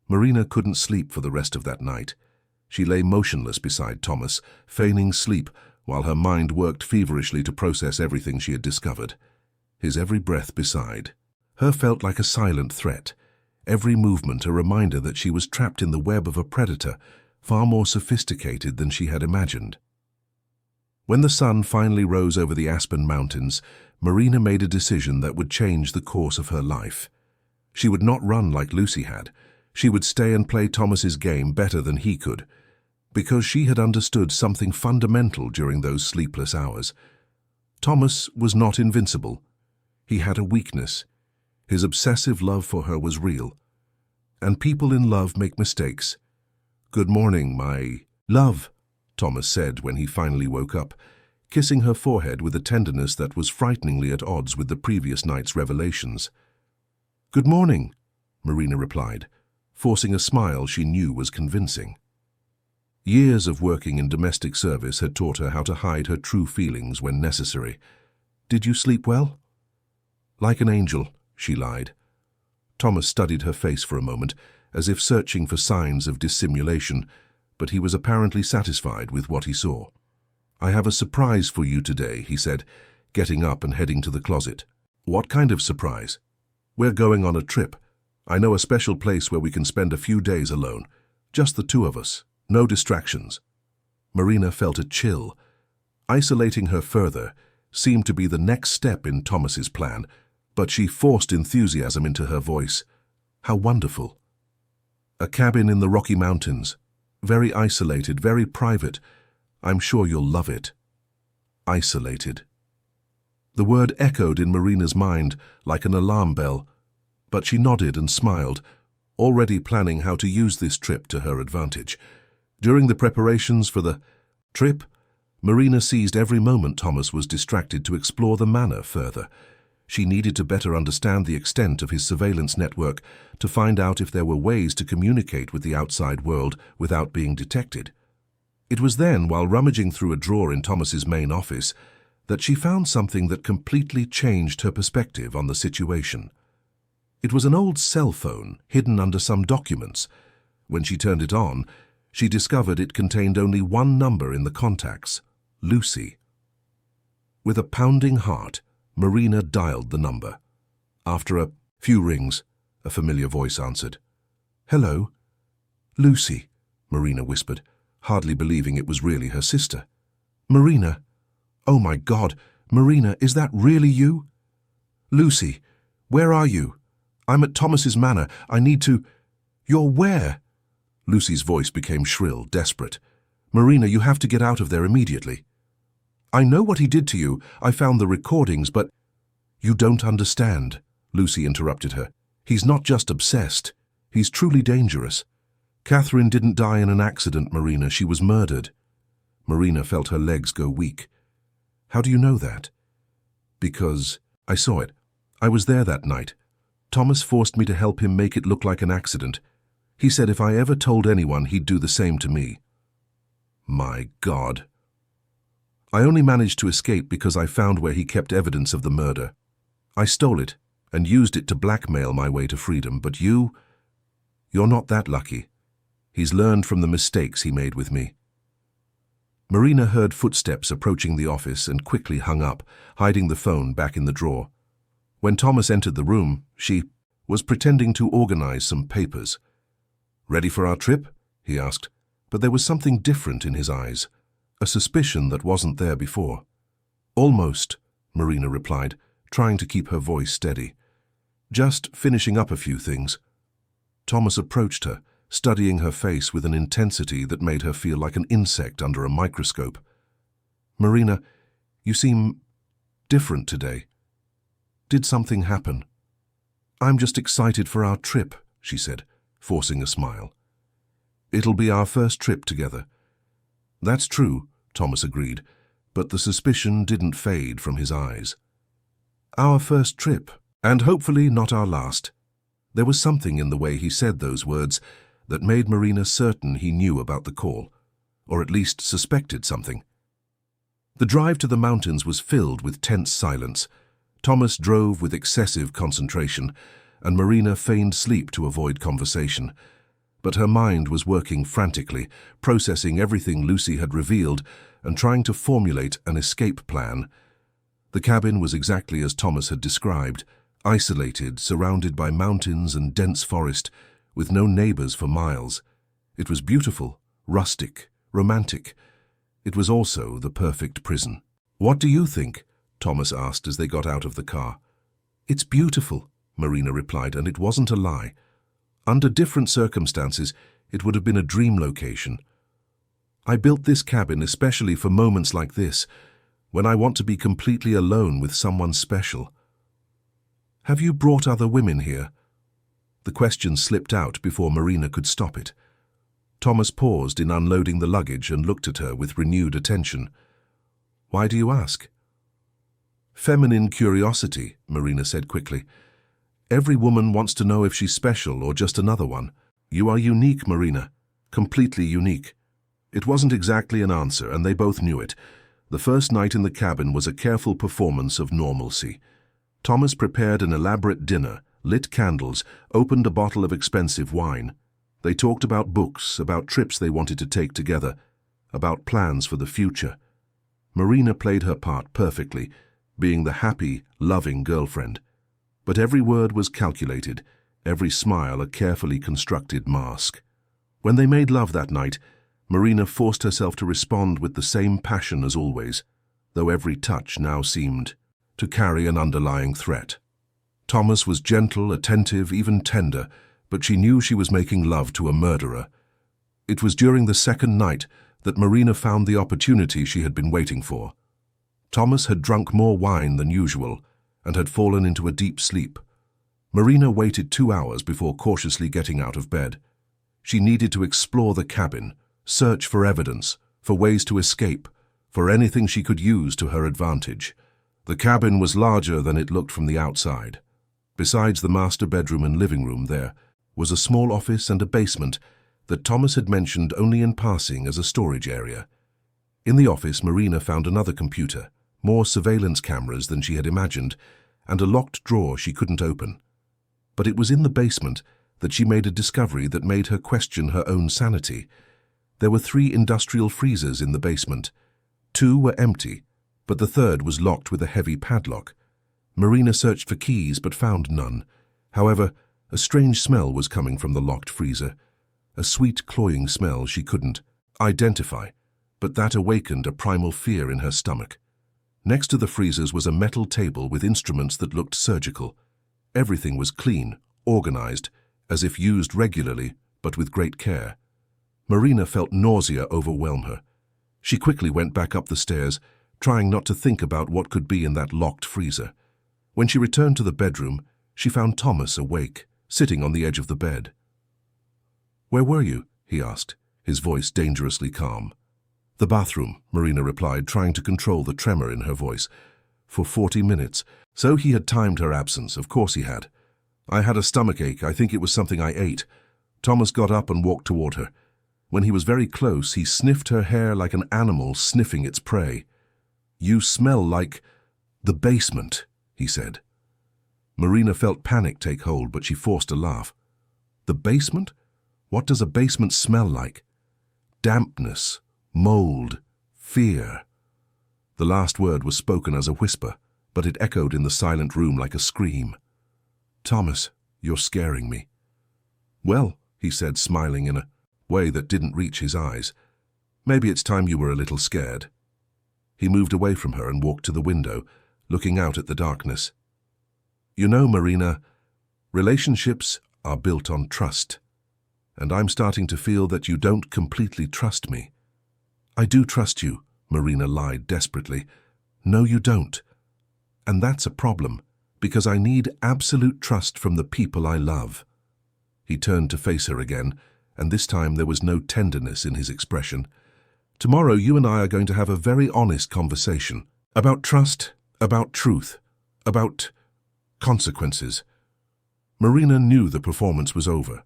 Marina couldn't sleep for the rest of that night. She lay motionless beside Thomas, feigning sleep, while her mind worked feverishly to process everything she had discovered. His every breath beside her felt like a silent threat, every movement a reminder that she was trapped in the web of a predator, far more sophisticated than she had imagined. When the sun finally rose over the Aspen Mountains, Marina made a decision that would change the course of her life. She would not run like Lucy had. She would stay and play Thomas's game better than he could, because she had understood something fundamental during those sleepless hours. Thomas was not invincible. He had a weakness. His obsessive love for her was real. And people in love make mistakes. "Good morning, my love," Thomas said when he finally woke up. kissing her forehead with a tenderness that was frighteningly at odds with the previous night's revelations. "Good morning," Marina replied, forcing a smile she knew was convincing. Years of working in domestic service had taught her how to hide her true feelings when necessary. "Did you sleep well?" "Like an angel," she lied. Thomas studied her face for a moment, as if searching for signs of dissimulation, but he was apparently satisfied with what he saw. "I have a surprise for you today," he said, getting up and heading to the closet. "What kind of surprise?" "We're going on a trip. I know a special place where we can spend a few days alone. Just the two of us. No distractions." Marina felt a chill. Isolating her further seemed to be the next step in Thomas's plan, but she forced enthusiasm into her voice. "How wonderful." "A cabin in the Rocky Mountains. Very isolated, very private. I'm sure you'll love it." Isolated. The word echoed in Marina's mind like an alarm bell, but she nodded and smiled, already planning how to use this trip to her advantage. During the preparations for the trip, Marina seized every moment Thomas was distracted to explore the manor further. She needed to better understand the extent of his surveillance network to find out if there were ways to communicate with the outside world without being detected. It was then, while rummaging through a drawer in Thomas's main office, that she found something that completely changed her perspective on the situation. It was an old cell phone hidden under some documents. When she turned it on, she discovered it contained only one number in the contacts: Lucy. With a pounding heart, Marina dialed the number. After a few rings, a familiar voice answered. "Hello?" "Lucy," Marina whispered, hardly believing it was really her sister. "Marina? Oh my God, Marina, is that really you?" "Lucy, where are you? I'm at Thomas's manor. I need to—" "You're where?" Lucy's voice became shrill, desperate. "Marina, you have to get out of there immediately." "I know what he did to you. I found the recordings, but—" "You don't understand," Lucy interrupted her. "He's not just obsessed. He's truly dangerous. Catherine didn't die in an accident, Marina. She was murdered." Marina felt her legs go weak. "How do you know that?" "Because I saw it. I was there that night. Thomas forced me to help him make it look like an accident. He said if I ever told anyone, he'd do the same to me." My God. "I only managed to escape because I found where he kept evidence of the murder. I stole it and used it to blackmail my way to freedom, but you're not that lucky. He's learned from the mistakes he made with me." Marina heard footsteps approaching the office and quickly hung up, hiding the phone back in the drawer. When Thomas entered the room, she was pretending to organize some papers. "Ready for our trip?" he asked, but there was something different in his eyes, a suspicion that wasn't there before. "Almost," Marina replied, trying to keep her voice steady. "Just finishing up a few things." Thomas approached her, studying her face with an intensity that made her feel like an insect under a microscope. "Marina, you seem different today. Did something happen?" "I'm just excited for our trip," she said, forcing a smile. "It'll be our first trip together." "That's true," Thomas agreed, but the suspicion didn't fade from his eyes. "Our first trip, and hopefully not our last." There was something in the way he said those words that made Marina certain he knew about the call, or at least suspected something. The drive to the mountains was filled with tense silence. Thomas drove with excessive concentration, and Marina feigned sleep to avoid conversation. But her mind was working frantically, processing everything Lucy had revealed and trying to formulate an escape plan. The cabin was exactly as Thomas had described, isolated, surrounded by mountains and dense forest, with no neighbors for miles. It was beautiful, rustic, romantic. It was also the perfect prison. "What do you think?" Thomas asked as they got out of the car. "It's beautiful," Marina replied, and it wasn't a lie. Under different circumstances, it would have been a dream location. "I built this cabin especially for moments like this, when I want to be completely alone with someone special." "Have you brought other women here?" The question slipped out before Marina could stop it. Thomas paused in unloading the luggage and looked at her with renewed attention. Why do you ask? Feminine curiosity, Marina said quickly. Every woman wants to know if she's special or just another one. You are unique, Marina. Completely unique. It wasn't exactly an answer, and they both knew it. The first night in the cabin was a careful performance of normalcy. Thomas prepared an elaborate dinner, lit candles, opened a bottle of expensive wine. They talked about books, about trips they wanted to take together, about plans for the future. Marina played her part perfectly, being the happy, loving girlfriend. But every word was calculated, every smile a carefully constructed mask. When they made love that night, Marina forced herself to respond with the same passion as always, though every touch now seemed to carry an underlying threat. Thomas was gentle, attentive, even tender, but she knew she was making love to a murderer. It was during the second night that Marina found the opportunity she had been waiting for. Thomas had drunk more wine than usual and had fallen into a deep sleep. Marina waited 2 hours before cautiously getting out of bed. She needed to explore the cabin, search for evidence, for ways to escape, for anything she could use to her advantage. The cabin was larger than it looked from the outside. Besides the master bedroom and living room, there was a small office and a basement that Thomas had mentioned only in passing as a storage area. In the office, Marina found another computer, more surveillance cameras than she had imagined, and a locked drawer she couldn't open. But it was in the basement that she made a discovery that made her question her own sanity. There were 3 industrial freezers in the basement. 2 were empty, but the third was locked with a heavy padlock. Marina searched for keys but found none. However, a strange smell was coming from the locked freezer. A sweet, cloying smell she couldn't identify, but that awakened a primal fear in her stomach. Next to the freezers was a metal table with instruments that looked surgical. Everything was clean, organized, as if used regularly, but with great care. Marina felt nausea overwhelm her. She quickly went back up the stairs, trying not to think about what could be in that locked freezer. When she returned to the bedroom, she found Thomas awake, sitting on the edge of the bed. "Where were you?" he asked, his voice dangerously calm. "The bathroom," Marina replied, trying to control the tremor in her voice. "For 40 minutes. So he had timed her absence, of course he had. I had a stomachache, I think it was something I ate." Thomas got up and walked toward her. When he was very close, he sniffed her hair like an animal sniffing its prey. "You smell like the basement," he said. Marina felt panic take hold, but she forced a laugh. "The basement? What does a basement smell like?" "Dampness, mold, fear." The last word was spoken as a whisper, but it echoed in the silent room like a scream. "Thomas, you're scaring me." "Well," he said, smiling in a way that didn't reach his eyes, "maybe it's time you were a little scared." He moved away from her and walked to the window, looking out at the darkness. "You know, Marina, relationships are built on trust, and I'm starting to feel that you don't completely trust me." "I do trust you," Marina lied desperately. "No, you don't. And that's a problem, because I need absolute trust from the people I love." He turned to face her again, and this time there was no tenderness in his expression. "Tomorrow you and I are going to have a very honest conversation about trust, about truth, about consequences." Marina knew the performance was over.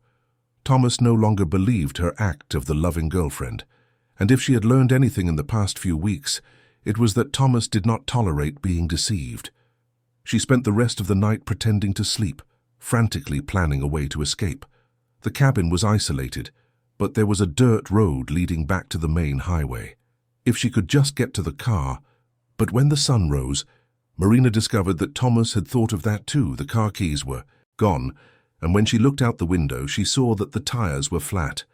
Thomas no longer believed her act of the loving girlfriend, and if she had learned anything in the past few weeks, it was that Thomas did not tolerate being deceived. She spent the rest of the night pretending to sleep, frantically planning a way to escape. The cabin was isolated, but there was a dirt road leading back to the main highway. If she could just get to the car. But when the sun rose, Marina discovered that Thomas had thought of that too. The car keys were gone, and when she looked out the window, she saw that the tires were flat.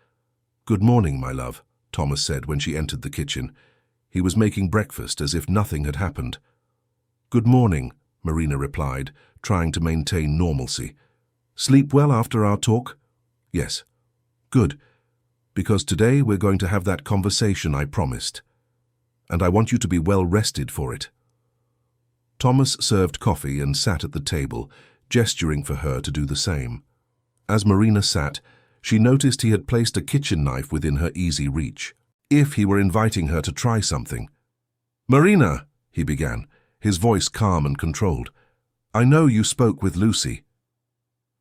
"Good morning, my love," Thomas said when she entered the kitchen. He was making breakfast as if nothing had happened. "Good morning," Marina replied, trying to maintain normalcy. "Sleep well after our talk?" "Yes." "Good, because today we're going to have that conversation I promised, and I want you to be well rested for it." Thomas served coffee and sat at the table, gesturing for her to do the same. As Marina sat, she noticed he had placed a kitchen knife within her easy reach. If he were inviting her to try something. "Marina," he began, his voice calm and controlled. "I know you spoke with Lucy."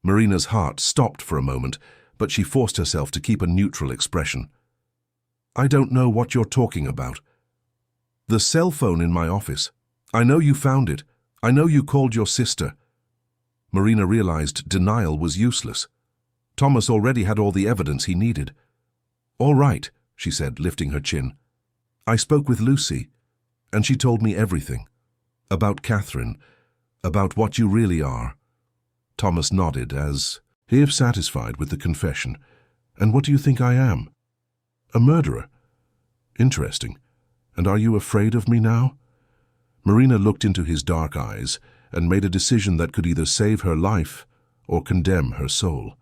Marina's heart stopped for a moment, but she forced herself to keep a neutral expression. "I don't know what you're talking about." "The cell phone in my office. I know you found it. I know you called your sister." Marina realized denial was useless. Thomas already had all the evidence he needed. "All right," she said, lifting her chin. "I spoke with Lucy, and she told me everything. About Catherine, about what you really are." Thomas nodded as if satisfied with the confession. "And what do you think I am?" "A murderer." "Interesting. And are you afraid of me now?" Marina looked into his dark eyes and made a decision that could either save her life or condemn her soul.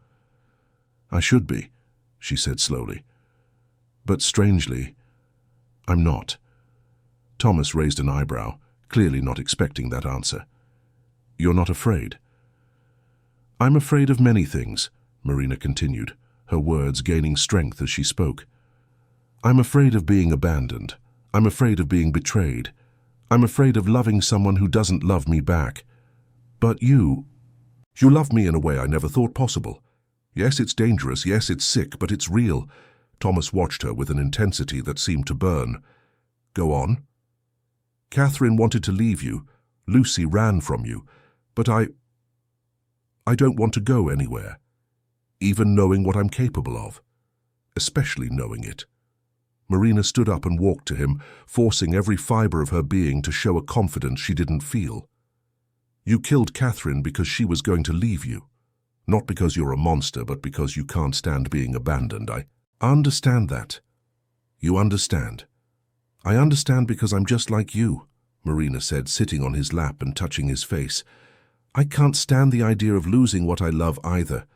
"I should be," she said slowly. "But strangely, I'm not." Thomas raised an eyebrow, clearly not expecting that answer. "You're not afraid?" "I'm afraid of many things," Marina continued, her words gaining strength as she spoke. "I'm afraid of being abandoned. I'm afraid of being betrayed. I'm afraid of loving someone who doesn't love me back. But you love me in a way I never thought possible. Yes, it's dangerous, yes, it's sick, but it's real." Thomas watched her with an intensity that seemed to burn. "Go on." "Catherine wanted to leave you. Lucy ran from you. But I don't want to go anywhere, even knowing what I'm capable of, especially knowing it." Marina stood up and walked to him, forcing every fiber of her being to show a confidence she didn't feel. "You killed Catherine because she was going to leave you. Not because you're a monster, but because you can't stand being abandoned. I understand that." "You understand." "I understand because I'm just like you," Marina said, sitting on his lap and touching his face. "I can't stand the idea of losing what I love either.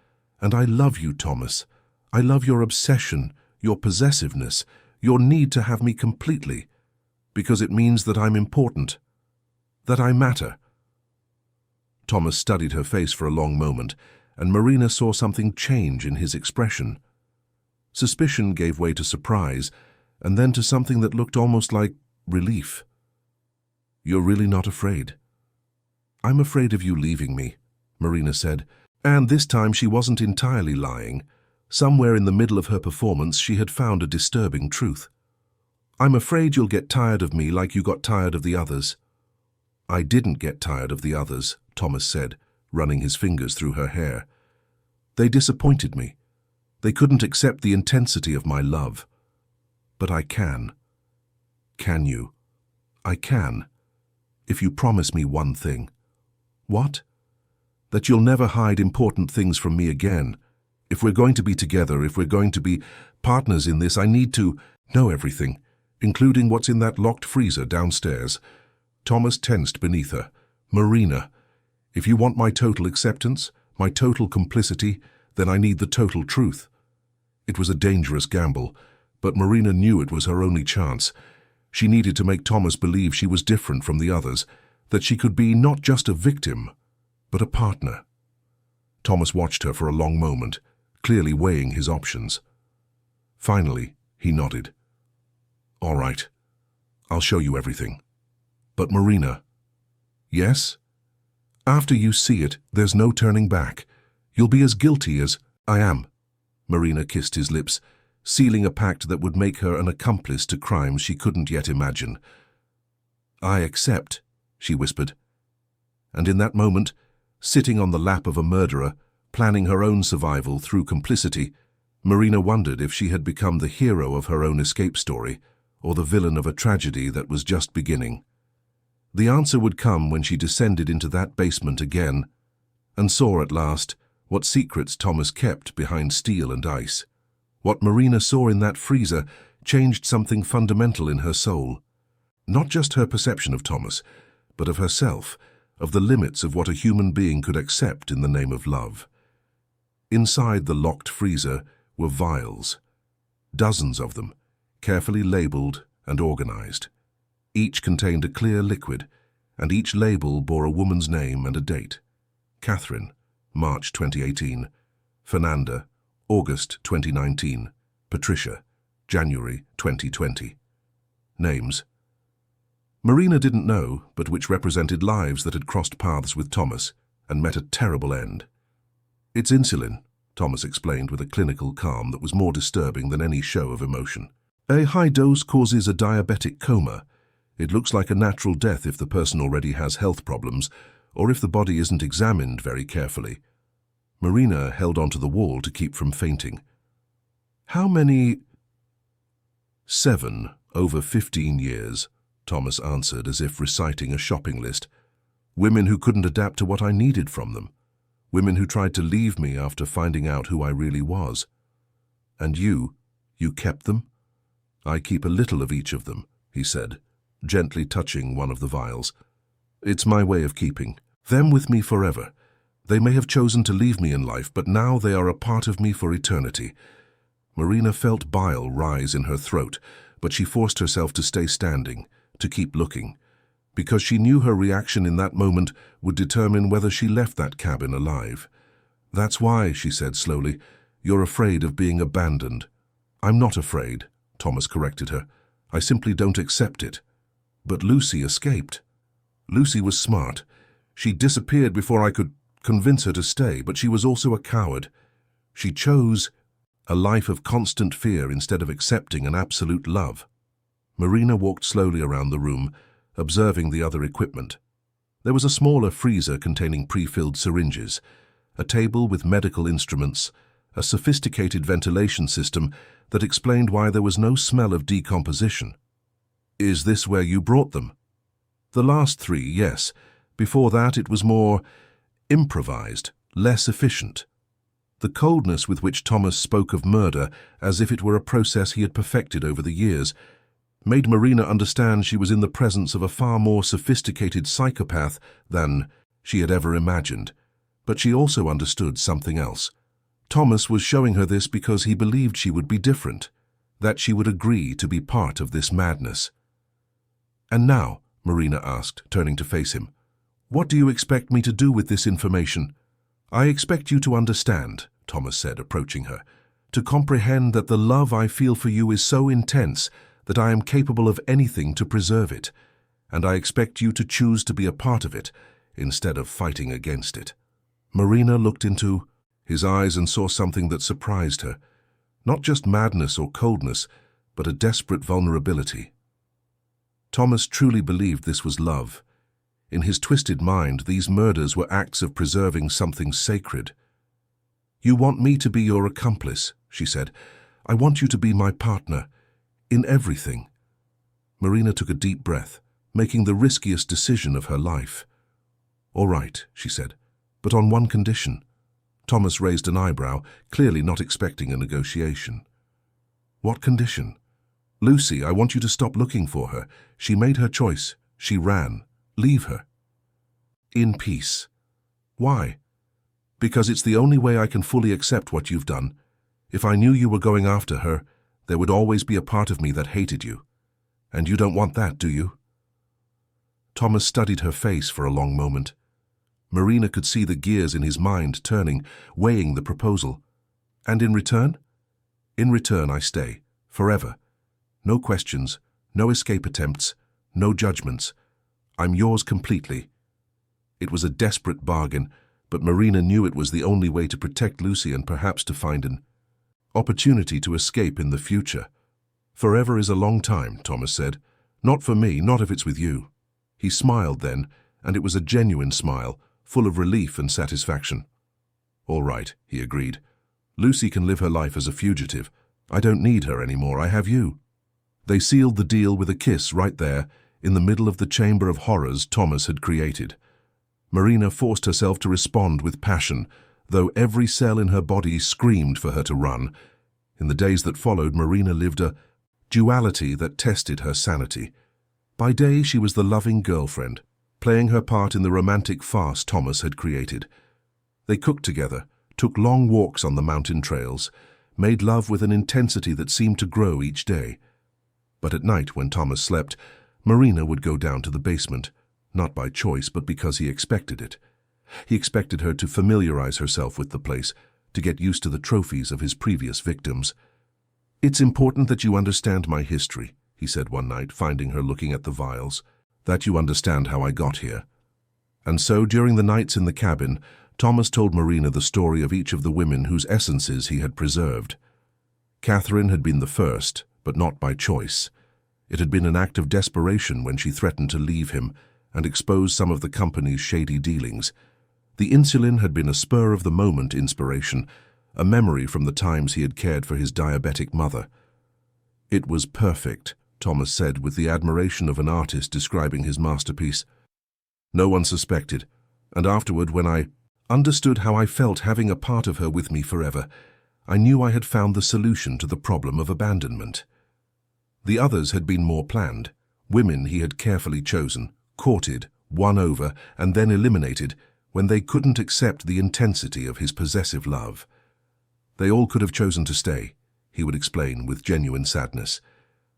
And I love you, Thomas. I love your obsession, your possessiveness, your need to have me completely, because it means that I'm important, that I matter." Thomas studied her face for a long moment, and Marina saw something change in his expression. Suspicion gave way to surprise, and then to something that looked almost like relief. "You're really not afraid?" "I'm afraid of you leaving me," Marina said, and this time she wasn't entirely lying. Somewhere in the middle of her performance she had found a disturbing truth. "I'm afraid you'll get tired of me like you got tired of the others." "I didn't get tired of the others," Thomas said, running his fingers through her hair. "They disappointed me. They couldn't accept the intensity of my love. But I can." "Can you?" "I can, if you promise me one thing." "What?" "That you'll never hide important things from me again. If we're going to be together, if we're going to be partners in this, I need to know everything, including what's in that locked freezer downstairs." Thomas tensed beneath her. "Marina, if you want my total acceptance, my total complicity, then I need the total truth." It was a dangerous gamble, but Marina knew it was her only chance. She needed to make Thomas believe she was different from the others, that she could be not just a victim, but a partner. Thomas watched her for a long moment, clearly weighing his options. Finally, he nodded. "All right, I'll show you everything. But Marina..." "Yes?" "After you see it, there's no turning back. You'll be as guilty as I am." Marina kissed his lips, sealing a pact that would make her an accomplice to crimes she couldn't yet imagine. "I accept," she whispered. And in that moment, sitting on the lap of a murderer, planning her own survival through complicity, Marina wondered if she had become the hero of her own escape story, or the villain of a tragedy that was just beginning. The answer would come when she descended into that basement again, and saw at last what secrets Thomas kept behind steel and ice. What Marina saw in that freezer changed something fundamental in her soul. Not just her perception of Thomas, but of herself, of the limits of what a human being could accept in the name of love. Inside the locked freezer were vials, dozens of them, carefully labeled and organized. Each contained a clear liquid, and each label bore a woman's name and a date. Catherine, March 2018. Fernanda, August 2019. Patricia, January 2020. Names: Marina didn't know, but which represented lives that had crossed paths with Thomas and met a terrible end. "It's insulin," Thomas explained with a clinical calm that was more disturbing than any show of emotion. "A high dose causes a diabetic coma. It looks like a natural death if the person already has health problems, or if the body isn't examined very carefully." Marina held onto the wall to keep from fainting. "How many?" "7 over 15 years, Thomas answered as if reciting a shopping list. "Women who couldn't adapt to what I needed from them. Women who tried to leave me after finding out who I really was. And you kept them?" "I keep a little of each of them," he said, gently touching one of the vials. "It's my way of keeping them with me forever. They may have chosen to leave me in life, but now they are a part of me for eternity." Marina felt bile rise in her throat, but she forced herself to stay standing, to keep looking, because she knew her reaction in that moment would determine whether she left that cabin alive. "That's why," she said slowly, "you're afraid of being abandoned." "I'm not afraid," Thomas corrected her. "I simply don't accept it." "But Lucy escaped." "Lucy was smart. She disappeared before I could convince her to stay, but she was also a coward. She chose a life of constant fear instead of accepting an absolute love." Marina walked slowly around the room, observing the other equipment. There was a smaller freezer containing pre-filled syringes, a table with medical instruments, a sophisticated ventilation system that explained why there was no smell of decomposition. "Is this where you brought them?" "The last 3, yes. Before that it was more improvised, less efficient." The coldness with which Thomas spoke of murder, as if it were a process he had perfected over the years, made Marina understand she was in the presence of a far more sophisticated psychopath than she had ever imagined. But she also understood something else. Thomas was showing her this because he believed she would be different, that she would agree to be part of this madness. "And now," Marina asked, turning to face him, "what do you expect me to do with this information?" "I expect you to understand," Thomas said, approaching her, "to comprehend that the love I feel for you is so intense that I am capable of anything to preserve it, and I expect you to choose to be a part of it instead of fighting against it." Marina looked into his eyes and saw something that surprised her, not just madness or coldness, but a desperate vulnerability. Thomas truly believed this was love. In his twisted mind, these murders were acts of preserving something sacred. "You want me to be your accomplice," she said. "I want you to be my partner, in everything." Marina took a deep breath, making the riskiest decision of her life. "All right," she said, "but on one condition." Thomas raised an eyebrow, clearly not expecting a negotiation. "What condition?" "Lucy, I want you to stop looking for her. She made her choice. She ran. Leave her. In peace." "Why?" "Because it's the only way I can fully accept what you've done. If I knew you were going after her, there would always be a part of me that hated you. And you don't want that, do you?" Thomas studied her face for a long moment. Marina could see the gears in his mind turning, weighing the proposal. "And in return?" "In return, I stay. Forever. No questions, no escape attempts, no judgments. I'm yours completely." It was a desperate bargain, but Marina knew it was the only way to protect Lucy and perhaps to find an opportunity to escape in the future. "Forever is a long time," Thomas said. "Not for me, not if it's with you." He smiled then, and it was a genuine smile, full of relief and satisfaction. "All right," he agreed. "Lucy can live her life as a fugitive. I don't need her anymore, I have you." They sealed the deal with a kiss right there, in the middle of the chamber of horrors Thomas had created. Marina forced herself to respond with passion, though every cell in her body screamed for her to run. In the days that followed, Marina lived a duality that tested her sanity. By day, she was the loving girlfriend, playing her part in the romantic farce Thomas had created. They cooked together, took long walks on the mountain trails, made love with an intensity that seemed to grow each day. But at night, when Thomas slept, Marina would go down to the basement, not by choice, but because he expected it. He expected her to familiarize herself with the place, to get used to the trophies of his previous victims. "It's important that you understand my history," he said one night, finding her looking at the vials. That you understand how I got here. And so, during the nights in the cabin, Thomas told Marina the story of each of the women whose essences he had preserved. Catherine had been the first, but not by choice. It had been an act of desperation when she threatened to leave him and expose some of the company's shady dealings. The insulin had been a spur-of-the-moment inspiration, a memory from the times he had cared for his diabetic mother. It was perfect, Thomas said with the admiration of an artist describing his masterpiece. No one suspected, and afterward, when I understood how I felt having a part of her with me forever, I knew I had found the solution to the problem of abandonment. The others had been more planned, women he had carefully chosen, courted, won over, and then eliminated when they couldn't accept the intensity of his possessive love. They all could have chosen to stay, he would explain with genuine sadness.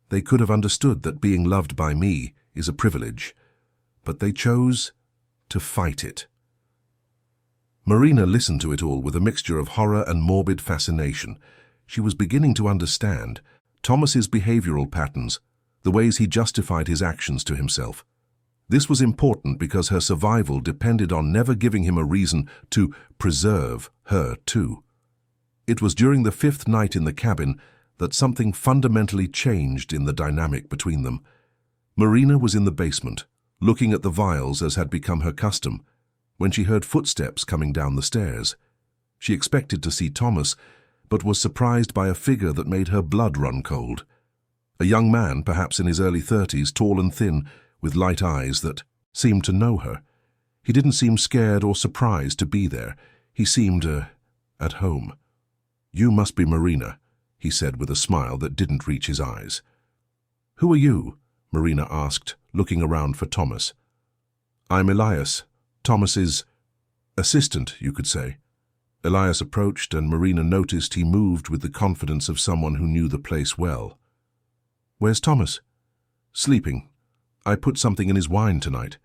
They could have understood that being loved by me is a privilege, but they chose to fight it. Marina listened to it all with a mixture of horror and morbid fascination. She was beginning to understand Thomas's behavioral patterns, the ways he justified his actions to himself. This was important because her survival depended on never giving him a reason to preserve her too. It was during the 5th night in the cabin that something fundamentally changed in the dynamic between them. Marina was in the basement, looking at the vials as had become her custom, when she heard footsteps coming down the stairs. She expected to see Thomas, but was surprised by a figure that made her blood run cold. A young man, perhaps in his early 30s, tall and thin, with light eyes that seemed to know her. He didn't seem scared or surprised to be there. He seemed, at home. "You must be Marina," he said with a smile that didn't reach his eyes. "Who are you?" Marina asked, looking around for Thomas. "I'm Elias, Thomas's assistant, you could say." Elias approached, and Marina noticed he moved with the confidence of someone who knew the place well. "Where's Thomas?" "Sleeping. I put something in his wine tonight.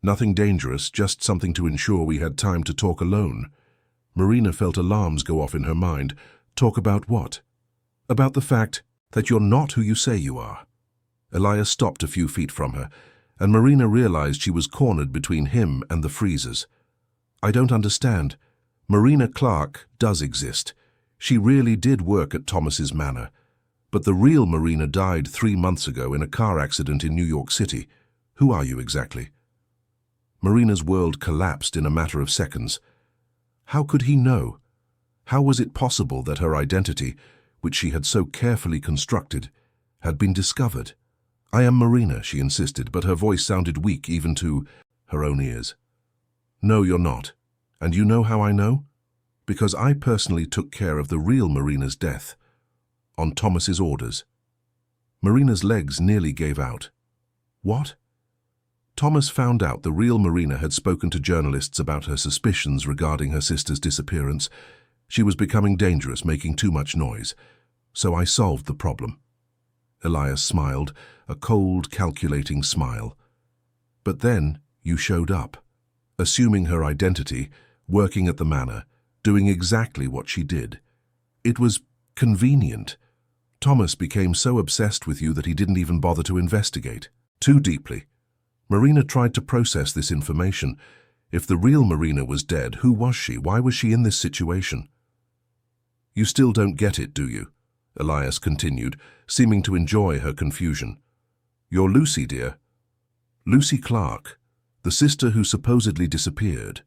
Nothing dangerous, just something to ensure we had time to talk alone." Marina felt alarms go off in her mind. Talk about what? About the fact that you're not who you say you are. Elias stopped a few feet from her, and Marina realized she was cornered between him and the freezers. "I don't understand. Marina Clark does exist. She really did work at Thomas's manor. But the real Marina died 3 months ago in a car accident in New York City. Who are you exactly?" Marina's world collapsed in a matter of seconds. How could he know? How was it possible that her identity, which she had so carefully constructed, had been discovered? "I am Marina," she insisted, but her voice sounded weak even to her own ears. "No, you're not. And you know how I know? Because I personally took care of the real Marina's death, on Thomas's orders." Marina's legs nearly gave out. "What?" Thomas found out the real Marina had spoken to journalists about her suspicions regarding her sister's disappearance. She was becoming dangerous, making too much noise. So I solved the problem. Elias smiled, a cold, calculating smile. "But then you showed up, assuming her identity, working at the manor, doing exactly what she did. It was convenient. Thomas became so obsessed with you that he didn't even bother to investigate. Too deeply. Marina tried to process this information. If the real Marina was dead, who was she? Why was she in this situation?" "You still don't get it, do you?" Elias continued, seeming to enjoy her confusion. "You're Lucy, dear. Lucy Clark, the sister who supposedly disappeared."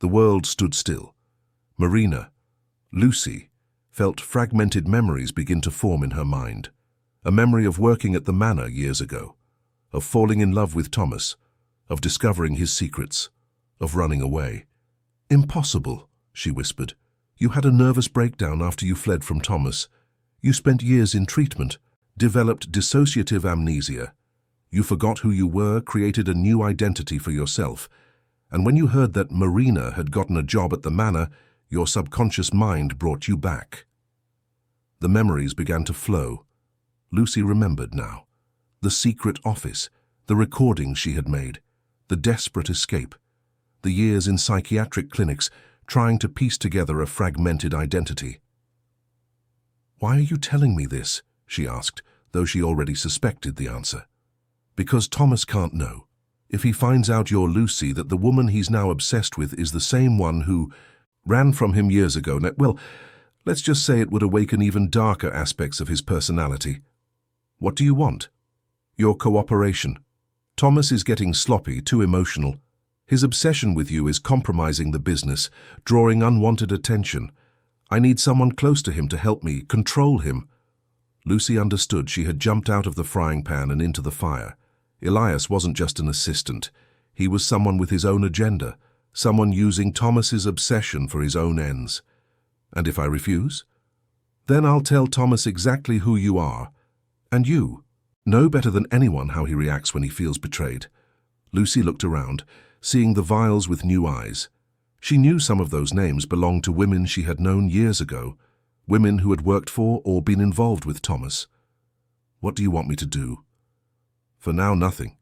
The world stood still. Marina, Lucy, felt fragmented memories begin to form in her mind. A memory of working at the manor years ago, of falling in love with Thomas, of discovering his secrets, of running away. "Impossible," she whispered. "You had a nervous breakdown after you fled from Thomas. You spent years in treatment, developed dissociative amnesia. You forgot who you were, created a new identity for yourself. And when you heard that Marina had gotten a job at the manor, your subconscious mind brought you back." The memories began to flow. Lucy remembered now. The secret office, the recordings she had made, the desperate escape, the years in psychiatric clinics trying to piece together a fragmented identity. "Why are you telling me this?" she asked, though she already suspected the answer. Because Thomas can't know. If he finds out you're Lucy, that the woman he's now obsessed with is the same one who ran from him years ago, well, let's just say it would awaken even darker aspects of his personality. What do you want? Your cooperation. Thomas is getting sloppy, too emotional. His obsession with you is compromising the business, drawing unwanted attention. I need someone close to him to help me, control him. Lucy understood. She had jumped out of the frying pan and into the fire. Elias wasn't just an assistant. He was someone with his own agenda, someone using Thomas's obsession for his own ends. And if I refuse? Then I'll tell Thomas exactly who you are. And you know better than anyone how he reacts when he feels betrayed. Lucy looked around, seeing the vials with new eyes. She knew some of those names belonged to women she had known years ago, women who had worked for or been involved with Thomas. What do you want me to do? For now, nothing.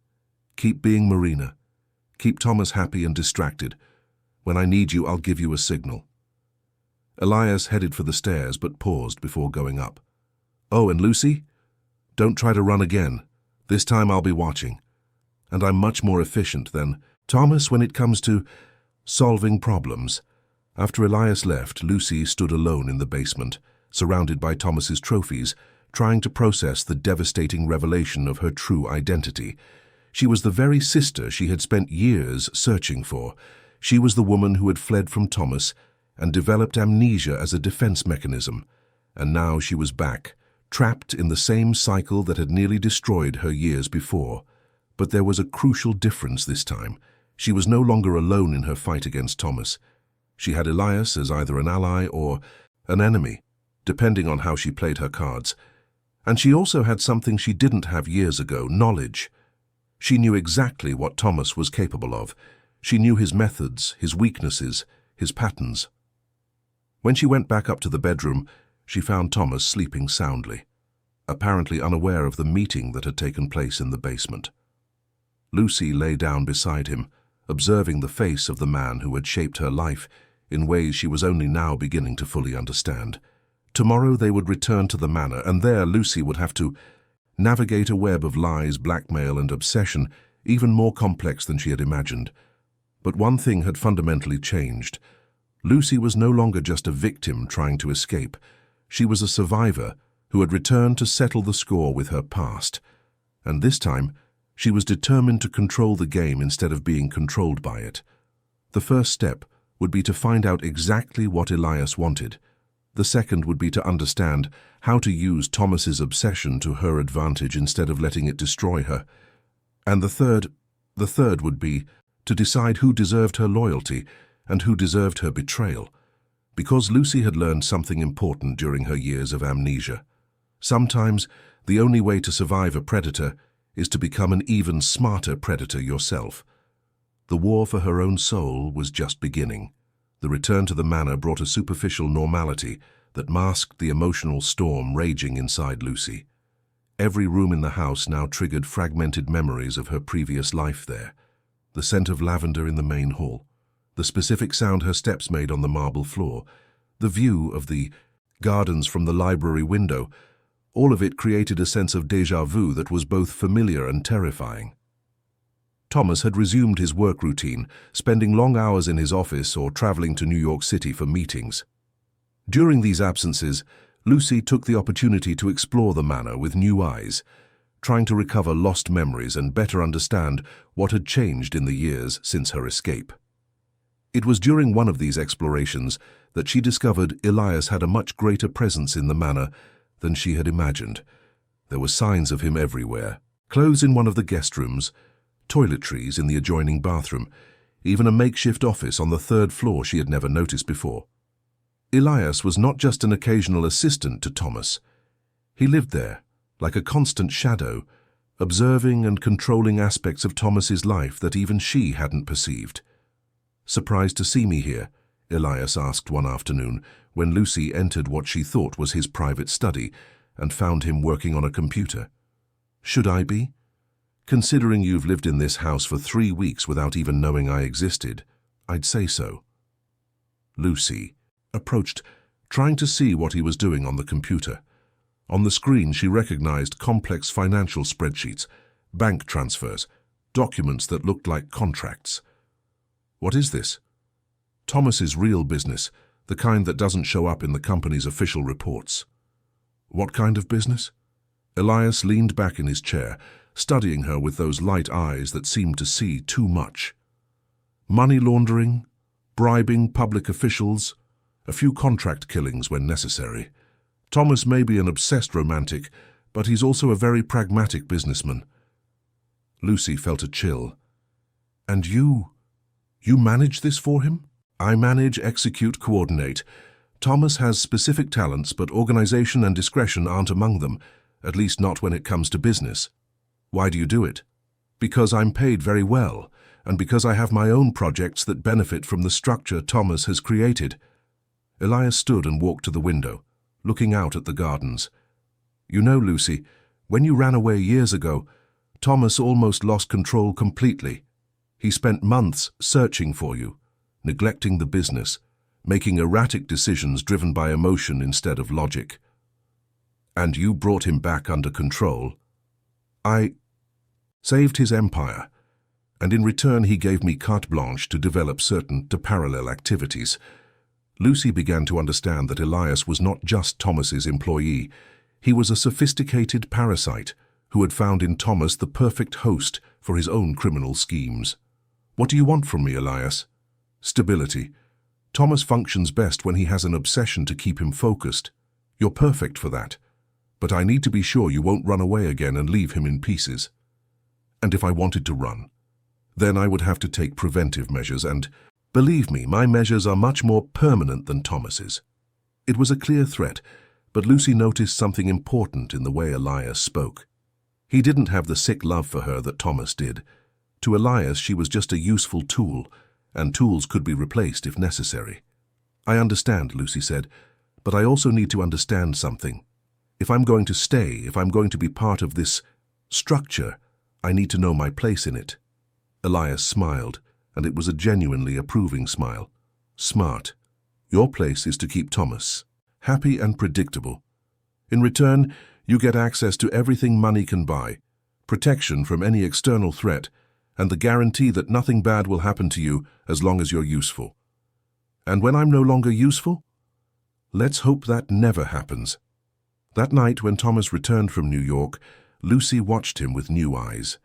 Keep being Marina. Keep Thomas happy and distracted. When I need you, I'll give you a signal. Elias headed for the stairs but paused before going up. Oh, and Lucy? Don't try to run again. This time I'll be watching. And I'm much more efficient than Thomas when it comes to solving problems. After Elias left, Lucy stood alone in the basement, surrounded by Thomas's trophies, trying to process the devastating revelation of her true identity. She was the very sister she had spent years searching for. She was the woman who had fled from Thomas and developed amnesia as a defense mechanism. And now she was back, trapped in the same cycle that had nearly destroyed her years before. But there was a crucial difference this time. She was no longer alone in her fight against Thomas. She had Elias as either an ally or an enemy, depending on how she played her cards. And she also had something she didn't have years ago, knowledge. She knew exactly what Thomas was capable of. She knew his methods, his weaknesses, his patterns. When she went back up to the bedroom, she found Thomas sleeping soundly, apparently unaware of the meeting that had taken place in the basement. Lucy lay down beside him, observing the face of the man who had shaped her life in ways she was only now beginning to fully understand. Tomorrow they would return to the manor, and there Lucy would have to navigate a web of lies, blackmail, and obsession, even more complex than she had imagined. But one thing had fundamentally changed. Lucy was no longer just a victim trying to escape. She was a survivor who had returned to settle the score with her past. And this time, she was determined to control the game instead of being controlled by it. The first step would be to find out exactly what Elias wanted. The second would be to understand how to use Thomas's obsession to her advantage instead of letting it destroy her. And the third would be to decide who deserved her loyalty and who deserved her betrayal. Because Lucy had learned something important during her years of amnesia. Sometimes the only way to survive a predator is to become an even smarter predator yourself. The war for her own soul was just beginning. The return to the manor brought a superficial normality that masked the emotional storm raging inside Lucy. Every room in the house now triggered fragmented memories of her previous life there. The scent of lavender in the main hall, the specific sound her steps made on the marble floor, the view of the gardens from the library window, all of it created a sense of déjà vu that was both familiar and terrifying. Thomas had resumed his work routine, spending long hours in his office or traveling to New York City for meetings. During these absences, Lucy took the opportunity to explore the manor with new eyes, trying to recover lost memories and better understand what had changed in the years since her escape. It was during one of these explorations that she discovered Elias had a much greater presence in the manor than she had imagined. There were signs of him everywhere, clothes in one of the guest rooms, toiletries in the adjoining bathroom, even a makeshift office on the third floor she had never noticed before. Elias was not just an occasional assistant to Thomas. He lived there, like a constant shadow, observing and controlling aspects of Thomas's life that even she hadn't perceived. "Surprised to see me here?" Elias asked one afternoon when Lucy entered what she thought was his private study and found him working on a computer. "Should I be? Considering you've lived in this house for 3 weeks without even knowing I existed, I'd say so." Lucy approached, trying to see what he was doing on the computer. On the screen, she recognized complex financial spreadsheets, bank transfers, documents that looked like contracts. What is this? Thomas's real business, the kind that doesn't show up in the company's official reports. What kind of business? Elias leaned back in his chair, studying her with those light eyes that seemed to see too much. Money laundering, bribing public officials, a few contract killings when necessary. Thomas may be an obsessed romantic, but he's also a very pragmatic businessman. Lucy felt a chill. And you manage this for him? I manage, execute, coordinate. Thomas has specific talents, but organization and discretion aren't among them, at least not when it comes to business. Why do you do it? Because I'm paid very well, and because I have my own projects that benefit from the structure Thomas has created. Elias stood and walked to the window, looking out at the gardens. You know, Lucy, when you ran away years ago, Thomas almost lost control completely. He spent months searching for you, neglecting the business, making erratic decisions driven by emotion instead of logic. And you brought him back under control. I saved his empire, and in return he gave me carte blanche to develop certain parallel activities. Lucy began to understand that Elias was not just Thomas's employee. He was a sophisticated parasite who had found in Thomas the perfect host for his own criminal schemes. What do you want from me, Elias? Stability. Thomas functions best when he has an obsession to keep him focused. You're perfect for that. But I need to be sure you won't run away again and leave him in pieces. And if I wanted to run, then I would have to take preventive measures, and believe me, my measures are much more permanent than Thomas's. It was a clear threat, but Lucy noticed something important in the way Elias spoke. He didn't have the sick love for her that Thomas did. To Elias, she was just a useful tool, and tools could be replaced if necessary. I understand, Lucy said, but I also need to understand something. If I'm going to stay, if I'm going to be part of this structure, I need to know my place in it. Elias smiled, and it was a genuinely approving smile. Smart. Your place is to keep Thomas happy and predictable. In return, you get access to everything money can buy, protection from any external threat, and the guarantee that nothing bad will happen to you as long as you're useful. And when I'm no longer useful? Let's hope that never happens. That night, when Thomas returned from New York, Lucy watched him with new eyes.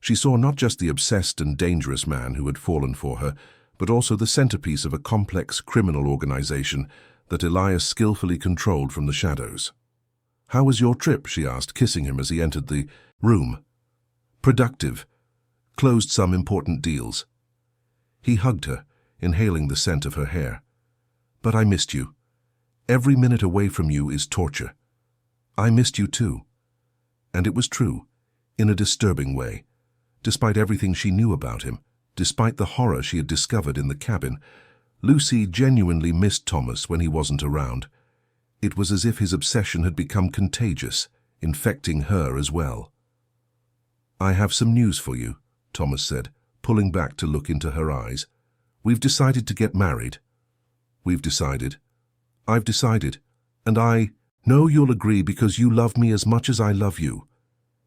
She saw not just the obsessed and dangerous man who had fallen for her, but also the centerpiece of a complex criminal organization that Elias skillfully controlled from the shadows. How was your trip? She asked, kissing him as he entered the room. Productive. Closed some important deals. He hugged her, inhaling the scent of her hair. But I missed you. Every minute away from you is torture. I missed you too. And it was true, in a disturbing way. Despite everything she knew about him, despite the horror she had discovered in the cabin, Lucy genuinely missed Thomas when he wasn't around. It was as if his obsession had become contagious, infecting her as well. I have some news for you, Thomas said, pulling back to look into her eyes. We've decided to get married. We've decided. I've decided. And I know you'll agree because you love me as much as I love you.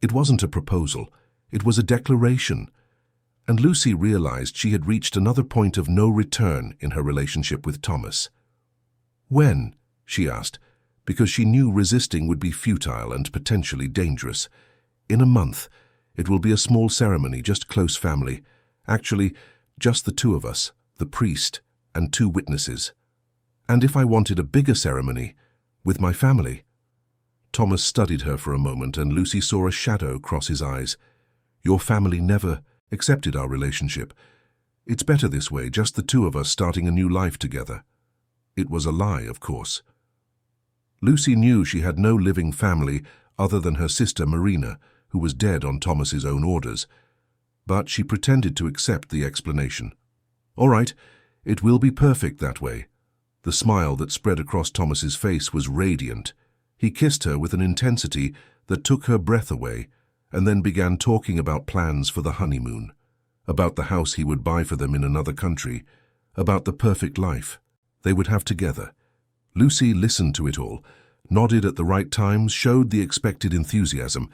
It wasn't a proposal. It was a declaration. And Lucy realized she had reached another point of no return in her relationship with Thomas. When? She asked, because she knew resisting would be futile and potentially dangerous. In a month. It will be a small ceremony, just close family. Actually, just the two of us, the priest and 2 witnesses. And if I wanted a bigger ceremony, with my family? Thomas studied her for a moment, and Lucy saw a shadow cross his eyes. Your family never accepted our relationship. It's better this way, just the 2 of us starting a new life together. It was a lie, of course. Lucy knew she had no living family other than her sister Marina, who was dead on Thomas's own orders, but she pretended to accept the explanation. All right, it will be perfect that way. The smile that spread across Thomas's face was radiant. He kissed her with an intensity that took her breath away, and then began talking about plans for the honeymoon, about the house he would buy for them in another country, about the perfect life they would have together. Lucy listened to it all, nodded at the right times, showed the expected enthusiasm.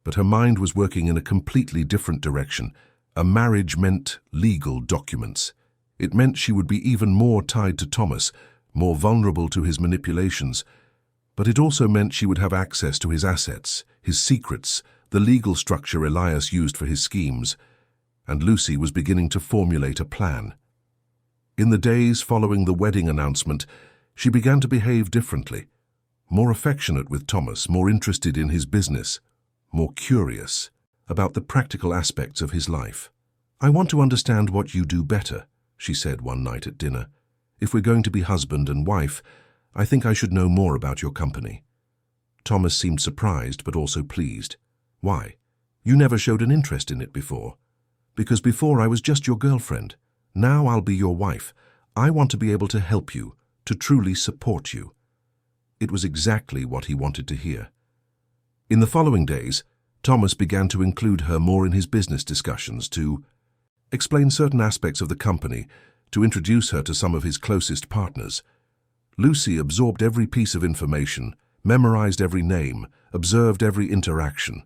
But her mind was working in a completely different direction. A marriage meant legal documents. It meant she would be even more tied to Thomas, more vulnerable to his manipulations. But it also meant she would have access to his assets, his secrets, the legal structure Elias used for his schemes. And Lucy was beginning to formulate a plan. In the days following the wedding announcement, she began to behave differently. More affectionate with Thomas, more interested in his business, more curious about the practical aspects of his life. "I want to understand what you do better," she said one night at dinner. "If we're going to be husband and wife, I think I should know more about your company." Thomas seemed surprised but also pleased. "Why? You never showed an interest in it before." "Because before I was just your girlfriend. Now I'll be your wife. I want to be able to help you, to truly support you." It was exactly what he wanted to hear. In the following days, Thomas began to include her more in his business discussions, to explain certain aspects of the company, to introduce her to some of his closest partners. Lucy absorbed every piece of information, memorized every name, observed every interaction.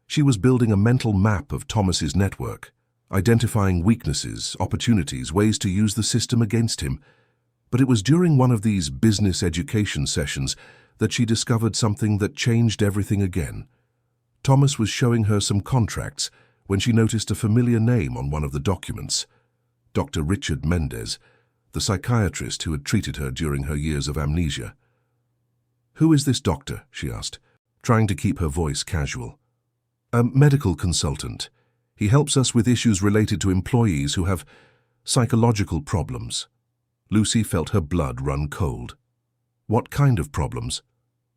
She was building a mental map of Thomas's network, identifying weaknesses, opportunities, ways to use the system against him. But it was during one of these business education sessions that she discovered something that changed everything again. Thomas was showing her some contracts when she noticed a familiar name on one of the documents. Dr. Richard Mendez, the psychiatrist who had treated her during her years of amnesia. "Who is this doctor?" she asked, trying to keep her voice casual. "A medical consultant. He helps us with issues related to employees who have psychological problems." Lucy felt her blood run cold. "What kind of problems?"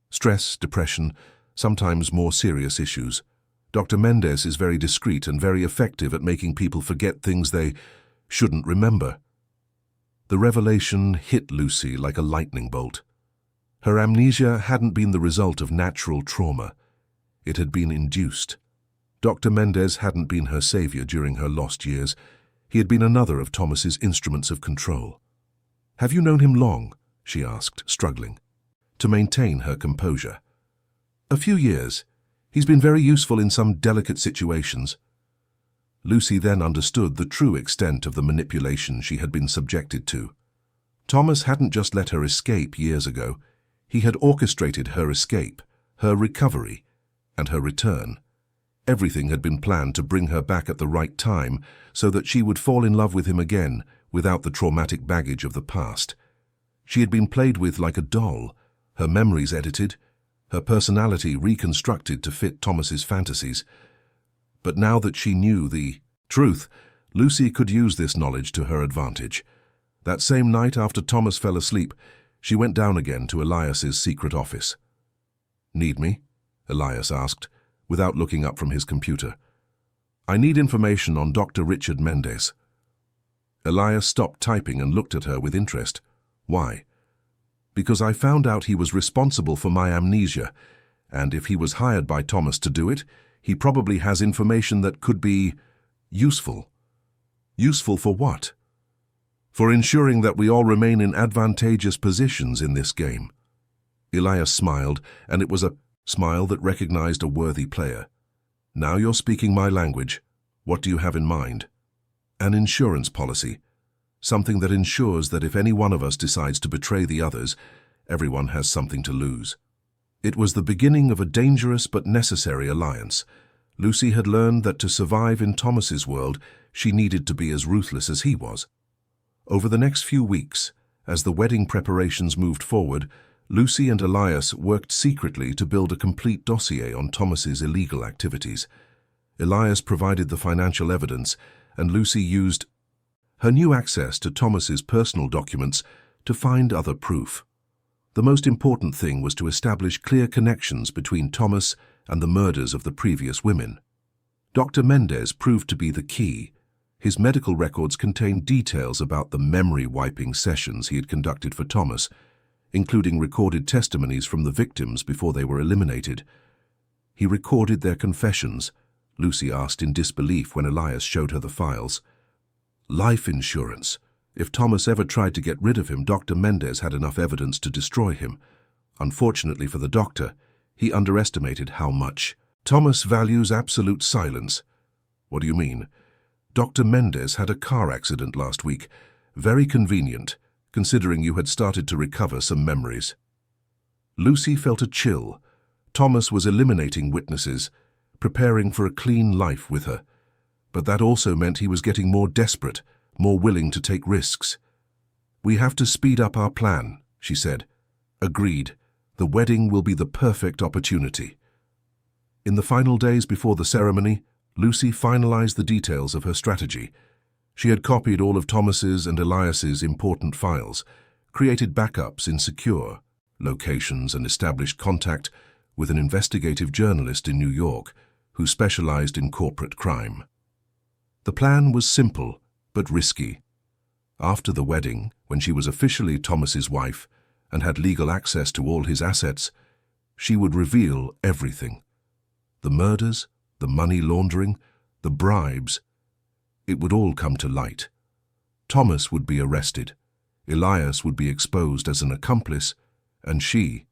"Stress, depression, sometimes more serious issues. Dr. Mendez is very discreet and very effective at making people forget things they shouldn't remember." The revelation hit Lucy like a lightning bolt. Her amnesia hadn't been the result of natural trauma. It had been induced. Dr. Mendez hadn't been her savior during her lost years. He had been another of Thomas's instruments of control. "Have you known him long?" she asked, struggling to maintain her composure. "A few years. He's been very useful in some delicate situations." Lucy then understood the true extent of the manipulation she had been subjected to. Thomas hadn't just let her escape years ago. He had orchestrated her escape, her recovery, and her return. Everything had been planned to bring her back at the right time so that she would fall in love with him again without the traumatic baggage of the past. She had been played with like a doll, her memories edited, her personality reconstructed to fit Thomas's fantasies. But now that she knew the truth, Lucy could use this knowledge to her advantage. That same night after Thomas fell asleep, she went down again to Elias's secret office. "Need me?" Elias asked, without looking up from his computer. "I need information on Dr. Richard Mendez." Elias stopped typing and looked at her with interest. "Why?" "Because I found out he was responsible for my amnesia, and if he was hired by Thomas to do it, he probably has information that could be useful." "Useful for what?" "For ensuring that we all remain in advantageous positions in this game." Elias smiled, and it was a smile that recognized a worthy player. "Now you're speaking my language. What do you have in mind?" "An insurance policy. Something that ensures that if any one of us decides to betray the others, everyone has something to lose." It was the beginning of a dangerous but necessary alliance. Lucy had learned that to survive in Thomas's world, she needed to be as ruthless as he was. Over the next few weeks, as the wedding preparations moved forward, Lucy and Elias worked secretly to build a complete dossier on Thomas's illegal activities. Elias provided the financial evidence, and Lucy used her new access to Thomas's personal documents to find other proof. The most important thing was to establish clear connections between Thomas and the murders of the previous women. Dr. Mendez proved to be the key. His medical records contained details about the memory-wiping sessions he had conducted for Thomas, including recorded testimonies from the victims before they were eliminated. He recorded their confessions, Lucy asked in disbelief when Elias showed her the files. Life insurance. If Thomas ever tried to get rid of him, Dr. Mendez had enough evidence to destroy him. Unfortunately for the doctor, he underestimated how much. Thomas values absolute silence. What do you mean? Dr. Mendes had a car accident last week. Very convenient, considering you had started to recover some memories. Lucy felt a chill. Thomas was eliminating witnesses, preparing for a clean life with her. But that also meant he was getting more desperate, more willing to take risks. "We have to speed up our plan," she said. "Agreed. The wedding will be the perfect opportunity." In the final days before the ceremony, Lucy finalized the details of her strategy. She had copied all of Thomas's and Elias's important files, created backups in secure locations, and established contact with an investigative journalist in New York who specialized in corporate crime. The plan was simple, but risky. After the wedding, when she was officially Thomas's wife and had legal access to all his assets, she would reveal everything. The murders, the money laundering, the bribes. It would all come to light. Thomas would be arrested. Elias would be exposed as an accomplice, and she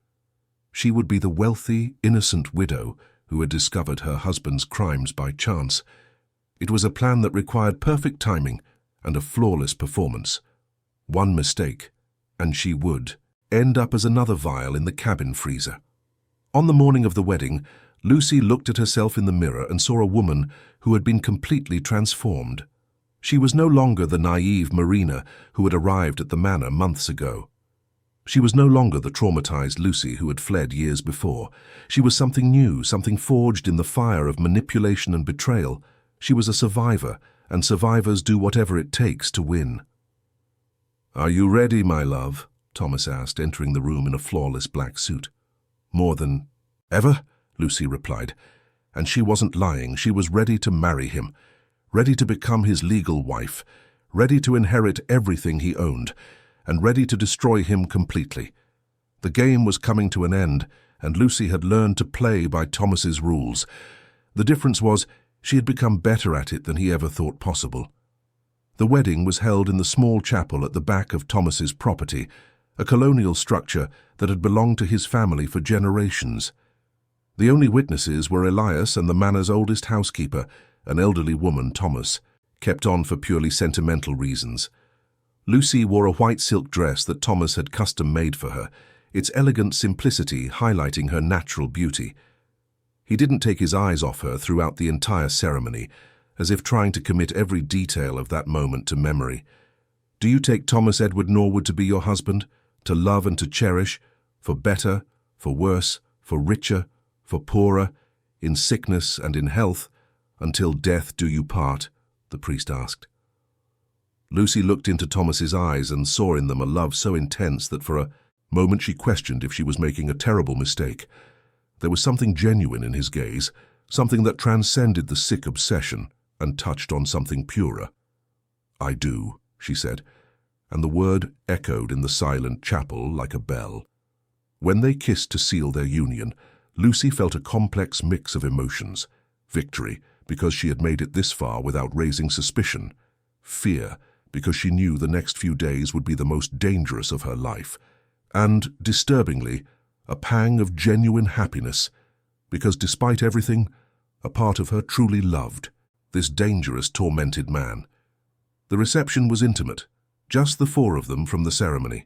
would be the wealthy, innocent widow who had discovered her husband's crimes by chance. It was a plan that required perfect timing and a flawless performance. One mistake, and she would end up as another vial in the cabin freezer. On the morning of the wedding, Lucy looked at herself in the mirror and saw a woman who had been completely transformed. She was no longer the naive Marina who had arrived at the manor months ago. She was no longer the traumatized Lucy who had fled years before. She was something new, something forged in the fire of manipulation and betrayal. She was a survivor, and survivors do whatever it takes to win. "Are you ready, my love?" Thomas asked, entering the room in a flawless black suit. "More than ever," Lucy replied. And she wasn't lying. She was ready to marry him, ready to become his legal wife, ready to inherit everything he owned, and ready to destroy him completely. The game was coming to an end, and Lucy had learned to play by Thomas's rules. The difference was she had become better at it than he ever thought possible. The wedding was held in the small chapel at the back of Thomas's property, a colonial structure that had belonged to his family for generations. The only witnesses were Elias and the manor's oldest housekeeper, an elderly woman, Thomas, kept on for purely sentimental reasons. Lucy wore a white silk dress that Thomas had custom-made for her, its elegant simplicity highlighting her natural beauty. He didn't take his eyes off her throughout the entire ceremony, as if trying to commit every detail of that moment to memory. "Do you take Thomas Edward Norwood to be your husband, to love and to cherish, for better, for worse, for richer, for poorer, in sickness and in health, until death do you part?" the priest asked. Lucy looked into Thomas's eyes and saw in them a love so intense that for a moment she questioned if she was making a terrible mistake. There was something genuine in his gaze, something that transcended the sick obsession and touched on something purer. "I do," she said, and the word echoed in the silent chapel like a bell. When they kissed to seal their union, Lucy felt a complex mix of emotions. Victory, because she had made it this far without raising suspicion. Fear, because she knew the next few days would be the most dangerous of her life. And, disturbingly, a pang of genuine happiness, because despite everything, a part of her truly loved this dangerous, tormented man. The reception was intimate, just the four of them from the ceremony.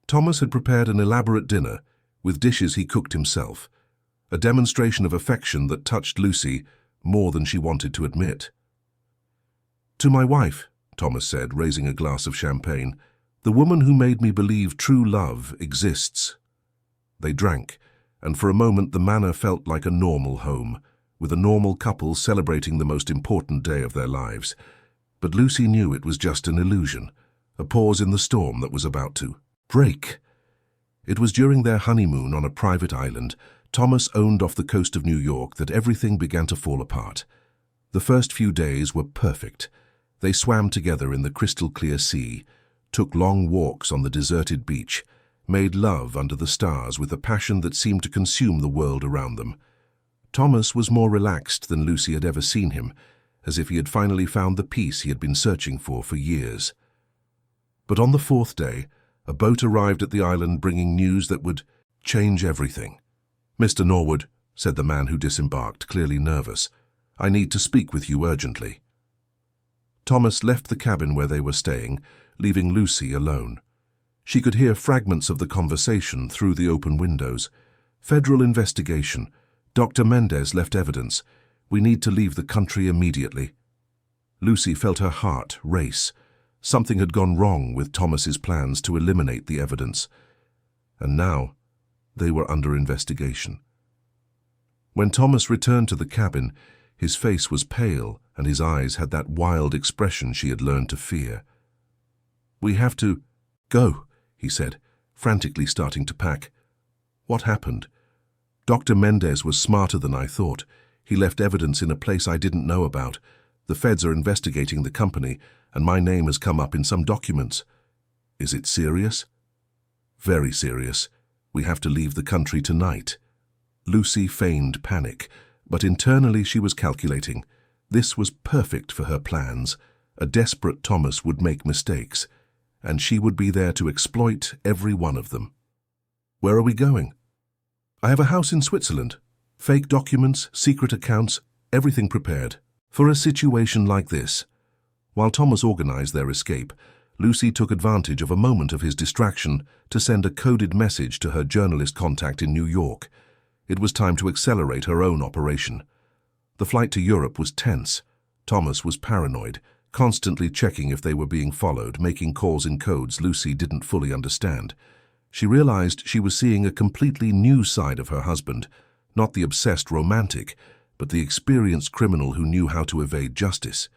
Thomas had prepared an elaborate dinner, with dishes he cooked himself, a demonstration of affection that touched Lucy more than she wanted to admit. "To my wife," Thomas said, raising a glass of champagne, "the woman who made me believe true love exists." They drank, and for a moment the manor felt like a normal home, with a normal couple celebrating the most important day of their lives. But Lucy knew it was just an illusion, a pause in the storm that was about to break. It was during their honeymoon on a private island, Thomas owned off the coast of New York, that everything began to fall apart. The first few days were perfect. They swam together in the crystal-clear sea, took long walks on the deserted beach, made love under the stars with a passion that seemed to consume the world around them. Thomas was more relaxed than Lucy had ever seen him, as if he had finally found the peace he had been searching for years. But on the fourth day, a boat arrived at the island bringing news that would change everything. "Mr. Norwood," said the man who disembarked, clearly nervous. "I need to speak with you urgently." Thomas left the cabin where they were staying, leaving Lucy alone. She could hear fragments of the conversation through the open windows. "Federal investigation. Dr. Mendez left evidence. We need to leave the country immediately." Lucy felt her heart race. Something had gone wrong with Thomas's plans to eliminate the evidence. And now they were under investigation. When Thomas returned to the cabin, his face was pale and his eyes had that wild expression she had learned to fear. "We have to go," he said, frantically starting to pack. "What happened?" "Dr. Mendez was smarter than I thought. He left evidence in a place I didn't know about. The feds are investigating the company, and my name has come up in some documents." "Is it serious?" "Very serious. We have to leave the country tonight." Lucy feigned panic, but internally she was calculating. This was perfect for her plans. A desperate Thomas would make mistakes, and she would be there to exploit every one of them. "Where are we going?" "I have a house in Switzerland. Fake documents, secret accounts, everything prepared for a situation like this." While Thomas organized their escape, Lucy took advantage of a moment of his distraction to send a coded message to her journalist contact in New York. It was time to accelerate her own operation. The flight to Europe was tense. Thomas was paranoid, constantly checking if they were being followed, making calls in codes Lucy didn't fully understand. She realized she was seeing a completely new side of her husband, not the obsessed romantic, but the experienced criminal who knew how to evade justice.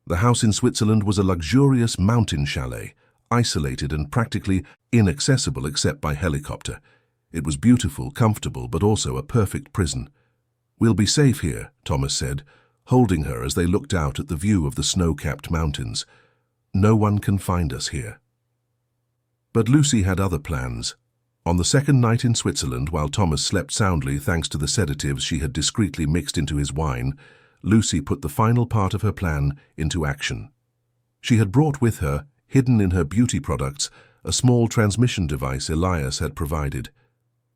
The house in Switzerland was a luxurious mountain chalet, isolated and practically inaccessible except by helicopter. It was beautiful, comfortable, but also a perfect prison. "We'll be safe here," Thomas said, holding her as they looked out at the view of the snow-capped mountains. "No one can find us here." But Lucy had other plans. On the second night in Switzerland, while Thomas slept soundly thanks to the sedatives she had discreetly mixed into his wine, Lucy put the final part of her plan into action. She had brought with her, hidden in her beauty products, a small transmission device Elias had provided.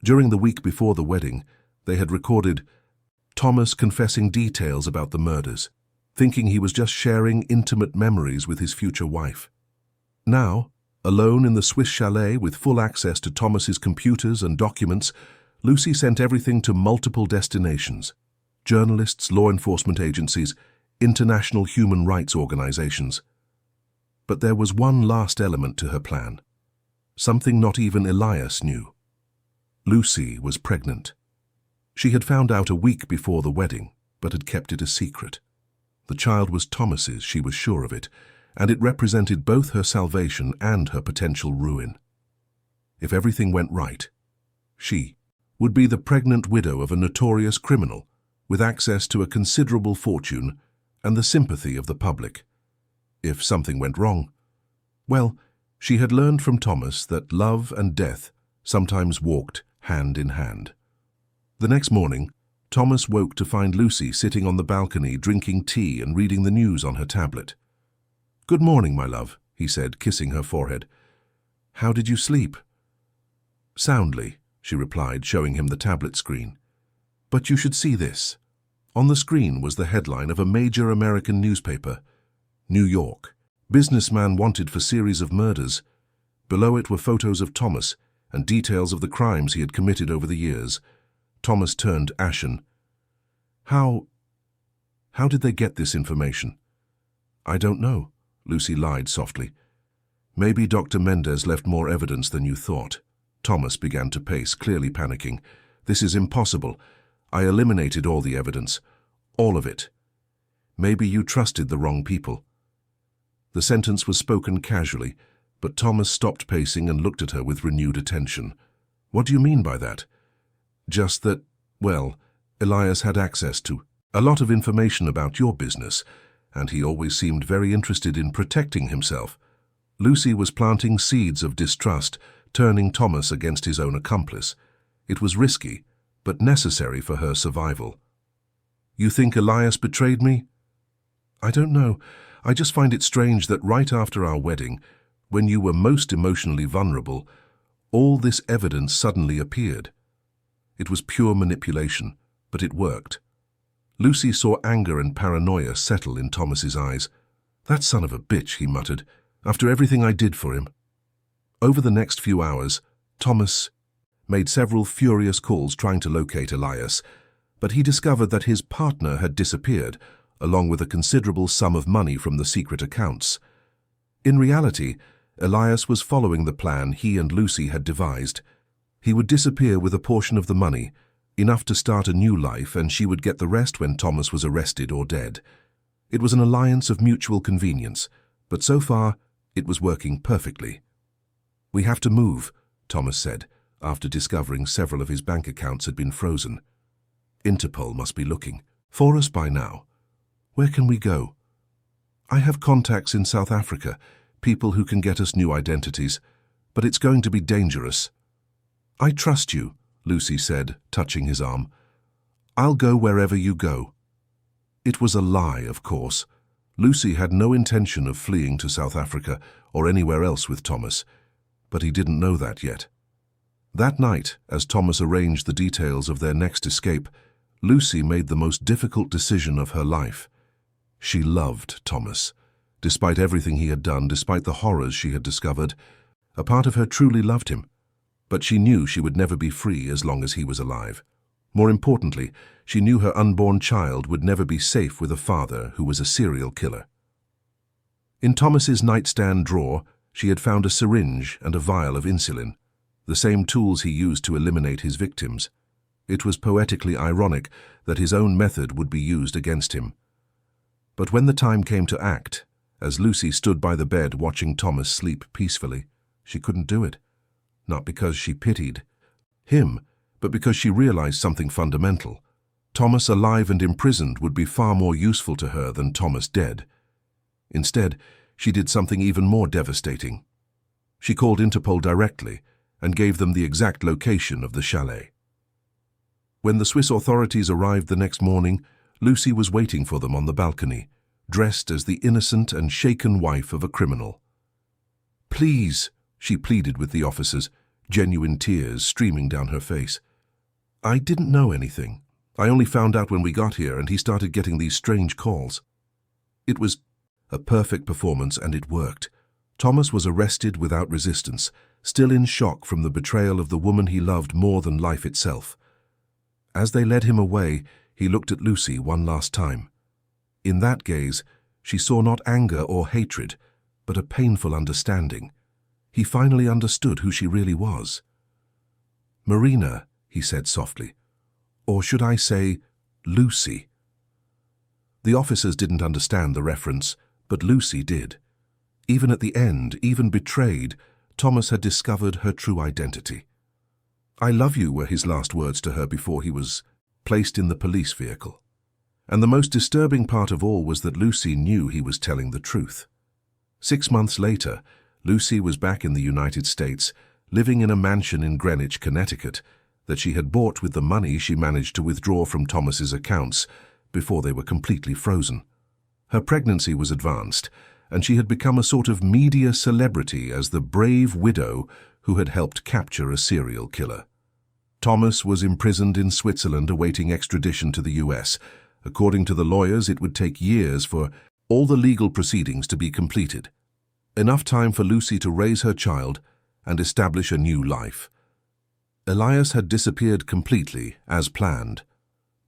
During the week before the wedding, they had recorded Thomas confessing details about the murders, thinking he was just sharing intimate memories with his future wife. Now, alone in the Swiss chalet with full access to Thomas's computers and documents, Lucy sent everything to multiple destinations: journalists, law enforcement agencies, international human rights organizations. But there was one last element to her plan. Something not even Elias knew. Lucy was pregnant. She had found out a week before the wedding, but had kept it a secret. The child was Thomas's, she was sure of it, and it represented both her salvation and her potential ruin. If everything went right, she would be the pregnant widow of a notorious criminal, with access to a considerable fortune and the sympathy of the public. If something went wrong, well, she had learned from Thomas that love and death sometimes walked hand in hand. The next morning, Thomas woke to find Lucy sitting on the balcony drinking tea and reading the news on her tablet. "Good morning, my love," he said, kissing her forehead. "How did you sleep?" "Soundly," she replied, showing him the tablet screen. "But you should see this." On the screen was the headline of a major American newspaper. "New York. Businessman wanted for series of murders." Below it were photos of Thomas and details of the crimes he had committed over the years. Thomas turned ashen. How did they get this information?" "I don't know," Lucy lied softly. "Maybe Dr. Mendez left more evidence than you thought." Thomas began to pace, clearly panicking. "This is impossible. I eliminated all the evidence. All of it. Maybe you trusted the wrong people." The sentence was spoken casually, but Thomas stopped pacing and looked at her with renewed attention. "What do you mean by that?" "Just that, well, Elias had access to a lot of information about your business, and he always seemed very interested in protecting himself." Lucy was planting seeds of distrust, turning Thomas against his own accomplice. It was risky, but necessary for her survival. "You think Elias betrayed me?" "I don't know. I just find it strange that right after our wedding, when you were most emotionally vulnerable, all this evidence suddenly appeared. It was pure manipulation, but it worked. Lucy saw anger and paranoia settle in Thomas's eyes. "That son of a bitch," he muttered, "after everything I did for him." Over the next few hours, Thomas made several furious calls trying to locate Elias, but he discovered that his partner had disappeared, along with a considerable sum of money from the secret accounts. In reality, Elias was following the plan he and Lucy had devised. He would disappear with a portion of the money, enough to start a new life, and she would get the rest when Thomas was arrested or dead. It was an alliance of mutual convenience, but so far it was working perfectly. "We have to move," Thomas said, after discovering several of his bank accounts had been frozen. "Interpol must be looking for us by now. Where can we go?" "I have contacts in South Africa, people who can get us new identities, but it's going to be dangerous." "I trust you," Lucy said, touching his arm. "I'll go wherever you go." It was a lie, of course. Lucy had no intention of fleeing to South Africa or anywhere else with Thomas, but he didn't know that yet. That night, as Thomas arranged the details of their next escape, Lucy made the most difficult decision of her life. She loved Thomas. Despite everything he had done, despite the horrors she had discovered, a part of her truly loved him. But she knew she would never be free as long as he was alive. More importantly, she knew her unborn child would never be safe with a father who was a serial killer. In Thomas's nightstand drawer, she had found a syringe and a vial of insulin, the same tools he used to eliminate his victims. It was poetically ironic that his own method would be used against him. But when the time came to act, as Lucy stood by the bed watching Thomas sleep peacefully, she couldn't do it. Not because she pitied him, but because she realized something fundamental. Thomas alive and imprisoned would be far more useful to her than Thomas dead. Instead, she did something even more devastating. She called Interpol directly and gave them the exact location of the chalet. When the Swiss authorities arrived the next morning, Lucy was waiting for them on the balcony, dressed as the innocent and shaken wife of a criminal. "Please," she pleaded with the officers, genuine tears streaming down her face. "I didn't know anything. I only found out when we got here and he started getting these strange calls." It was a perfect performance, and it worked. Thomas was arrested without resistance, still in shock from the betrayal of the woman he loved more than life itself. As they led him away, he looked at Lucy one last time. In that gaze, she saw not anger or hatred, but a painful understanding. He finally understood who she really was. "Marina," he said softly. "Or should I say, Lucy?" The officers didn't understand the reference, but Lucy did. Even at the end, even betrayed, Thomas had discovered her true identity. "I love you," were his last words to her before he was placed in the police vehicle. And the most disturbing part of all was that Lucy knew he was telling the truth. 6 months later, Lucy was back in the United States, living in a mansion in Greenwich, Connecticut, that she had bought with the money she managed to withdraw from Thomas's accounts before they were completely frozen. Her pregnancy was advanced, and she had become a sort of media celebrity as the brave widow who had helped capture a serial killer. Thomas was imprisoned in Switzerland awaiting extradition to the US. According to the lawyers, it would take years for all the legal proceedings to be completed. Enough time for Lucy to raise her child and establish a new life. Elias had disappeared completely, as planned.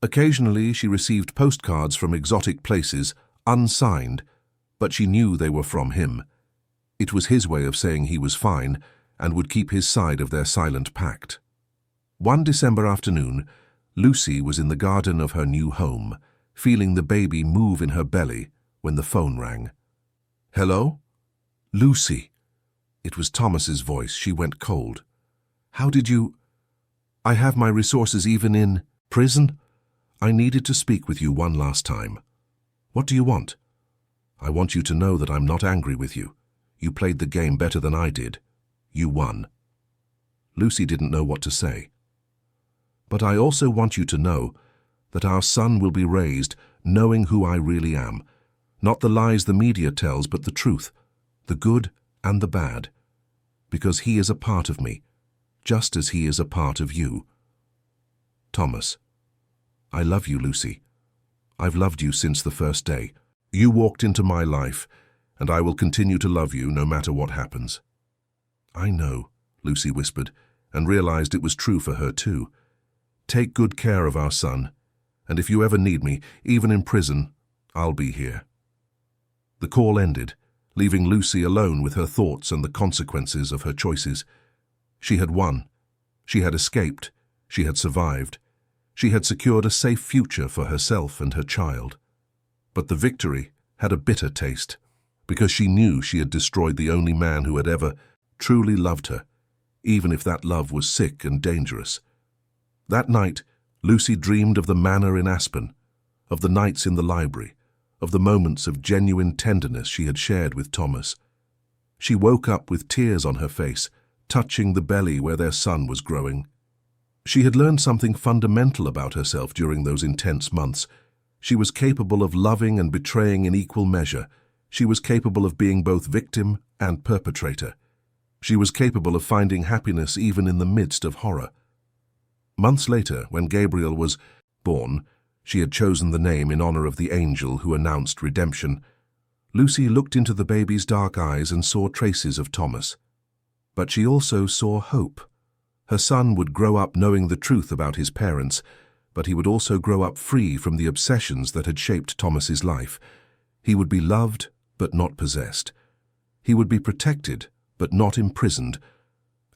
Occasionally, she received postcards from exotic places, unsigned, but she knew they were from him. It was his way of saying he was fine and would keep his side of their silent pact. One December afternoon, Lucy was in the garden of her new home, feeling the baby move in her belly when the phone rang. "Hello?" "Lucy." It was Thomas's voice. She went cold. "How did you—" "I have my resources even in prison. I needed to speak with you one last time." "What do you want?" "I want you to know that I'm not angry with you. You played the game better than I did. You won." Lucy didn't know what to say. "But I also want you to know that our son will be raised knowing who I really am. Not the lies the media tells, but the truth, the good and the bad. Because he is a part of me, just as he is a part of you." "Thomas, I love you, Lucy. I've loved you since the first day. You walked into my life, and I will continue to love you no matter what happens." "I know," Lucy whispered, and realized it was true for her too. "Take good care of our son, and if you ever need me, even in prison, I'll be here." The call ended, leaving Lucy alone with her thoughts and the consequences of her choices. She had won. She had escaped. She had survived. She had secured a safe future for herself and her child. But the victory had a bitter taste, because she knew she had destroyed the only man who had ever truly loved her, even if that love was sick and dangerous. That night, Lucy dreamed of the manor in Aspen, of the nights in the library, of the moments of genuine tenderness she had shared with Thomas. She woke up with tears on her face, touching the belly where their son was growing. She had learned something fundamental about herself during those intense months. She was capable of loving and betraying in equal measure. She was capable of being both victim and perpetrator. She was capable of finding happiness even in the midst of horror. Months later, when Gabriel was born, she had chosen the name in honor of the angel who announced redemption. Lucy looked into the baby's dark eyes and saw traces of Thomas. But she also saw hope. Her son would grow up knowing the truth about his parents, but he would also grow up free from the obsessions that had shaped Thomas's life. He would be loved, but not possessed. He would be protected, but not imprisoned.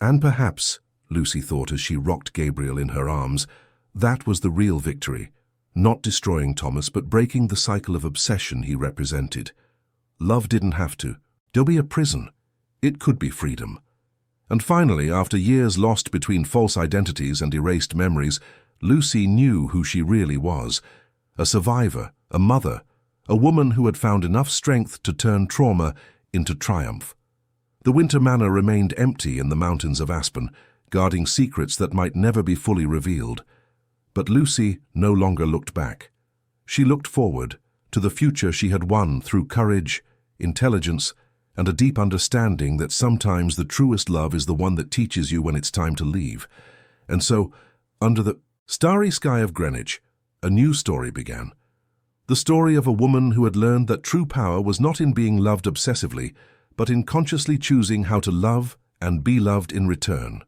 And perhaps, Lucy thought as she rocked Gabriel in her arms, that was the real victory, not destroying Thomas, but breaking the cycle of obsession he represented. Love didn't have to be a prison. It could be freedom. And finally, after years lost between false identities and erased memories, Lucy knew who she really was: a survivor, a mother, a woman who had found enough strength to turn trauma into triumph. The Winter Manor remained empty in the mountains of Aspen, guarding secrets that might never be fully revealed. But Lucy no longer looked back. She looked forward to the future she had won through courage, intelligence, and a deep understanding that sometimes the truest love is the one that teaches you when it's time to leave. And so, under the starry sky of Greenwich, a new story began. The story of a woman who had learned that true power was not in being loved obsessively, but in consciously choosing how to love and be loved in return.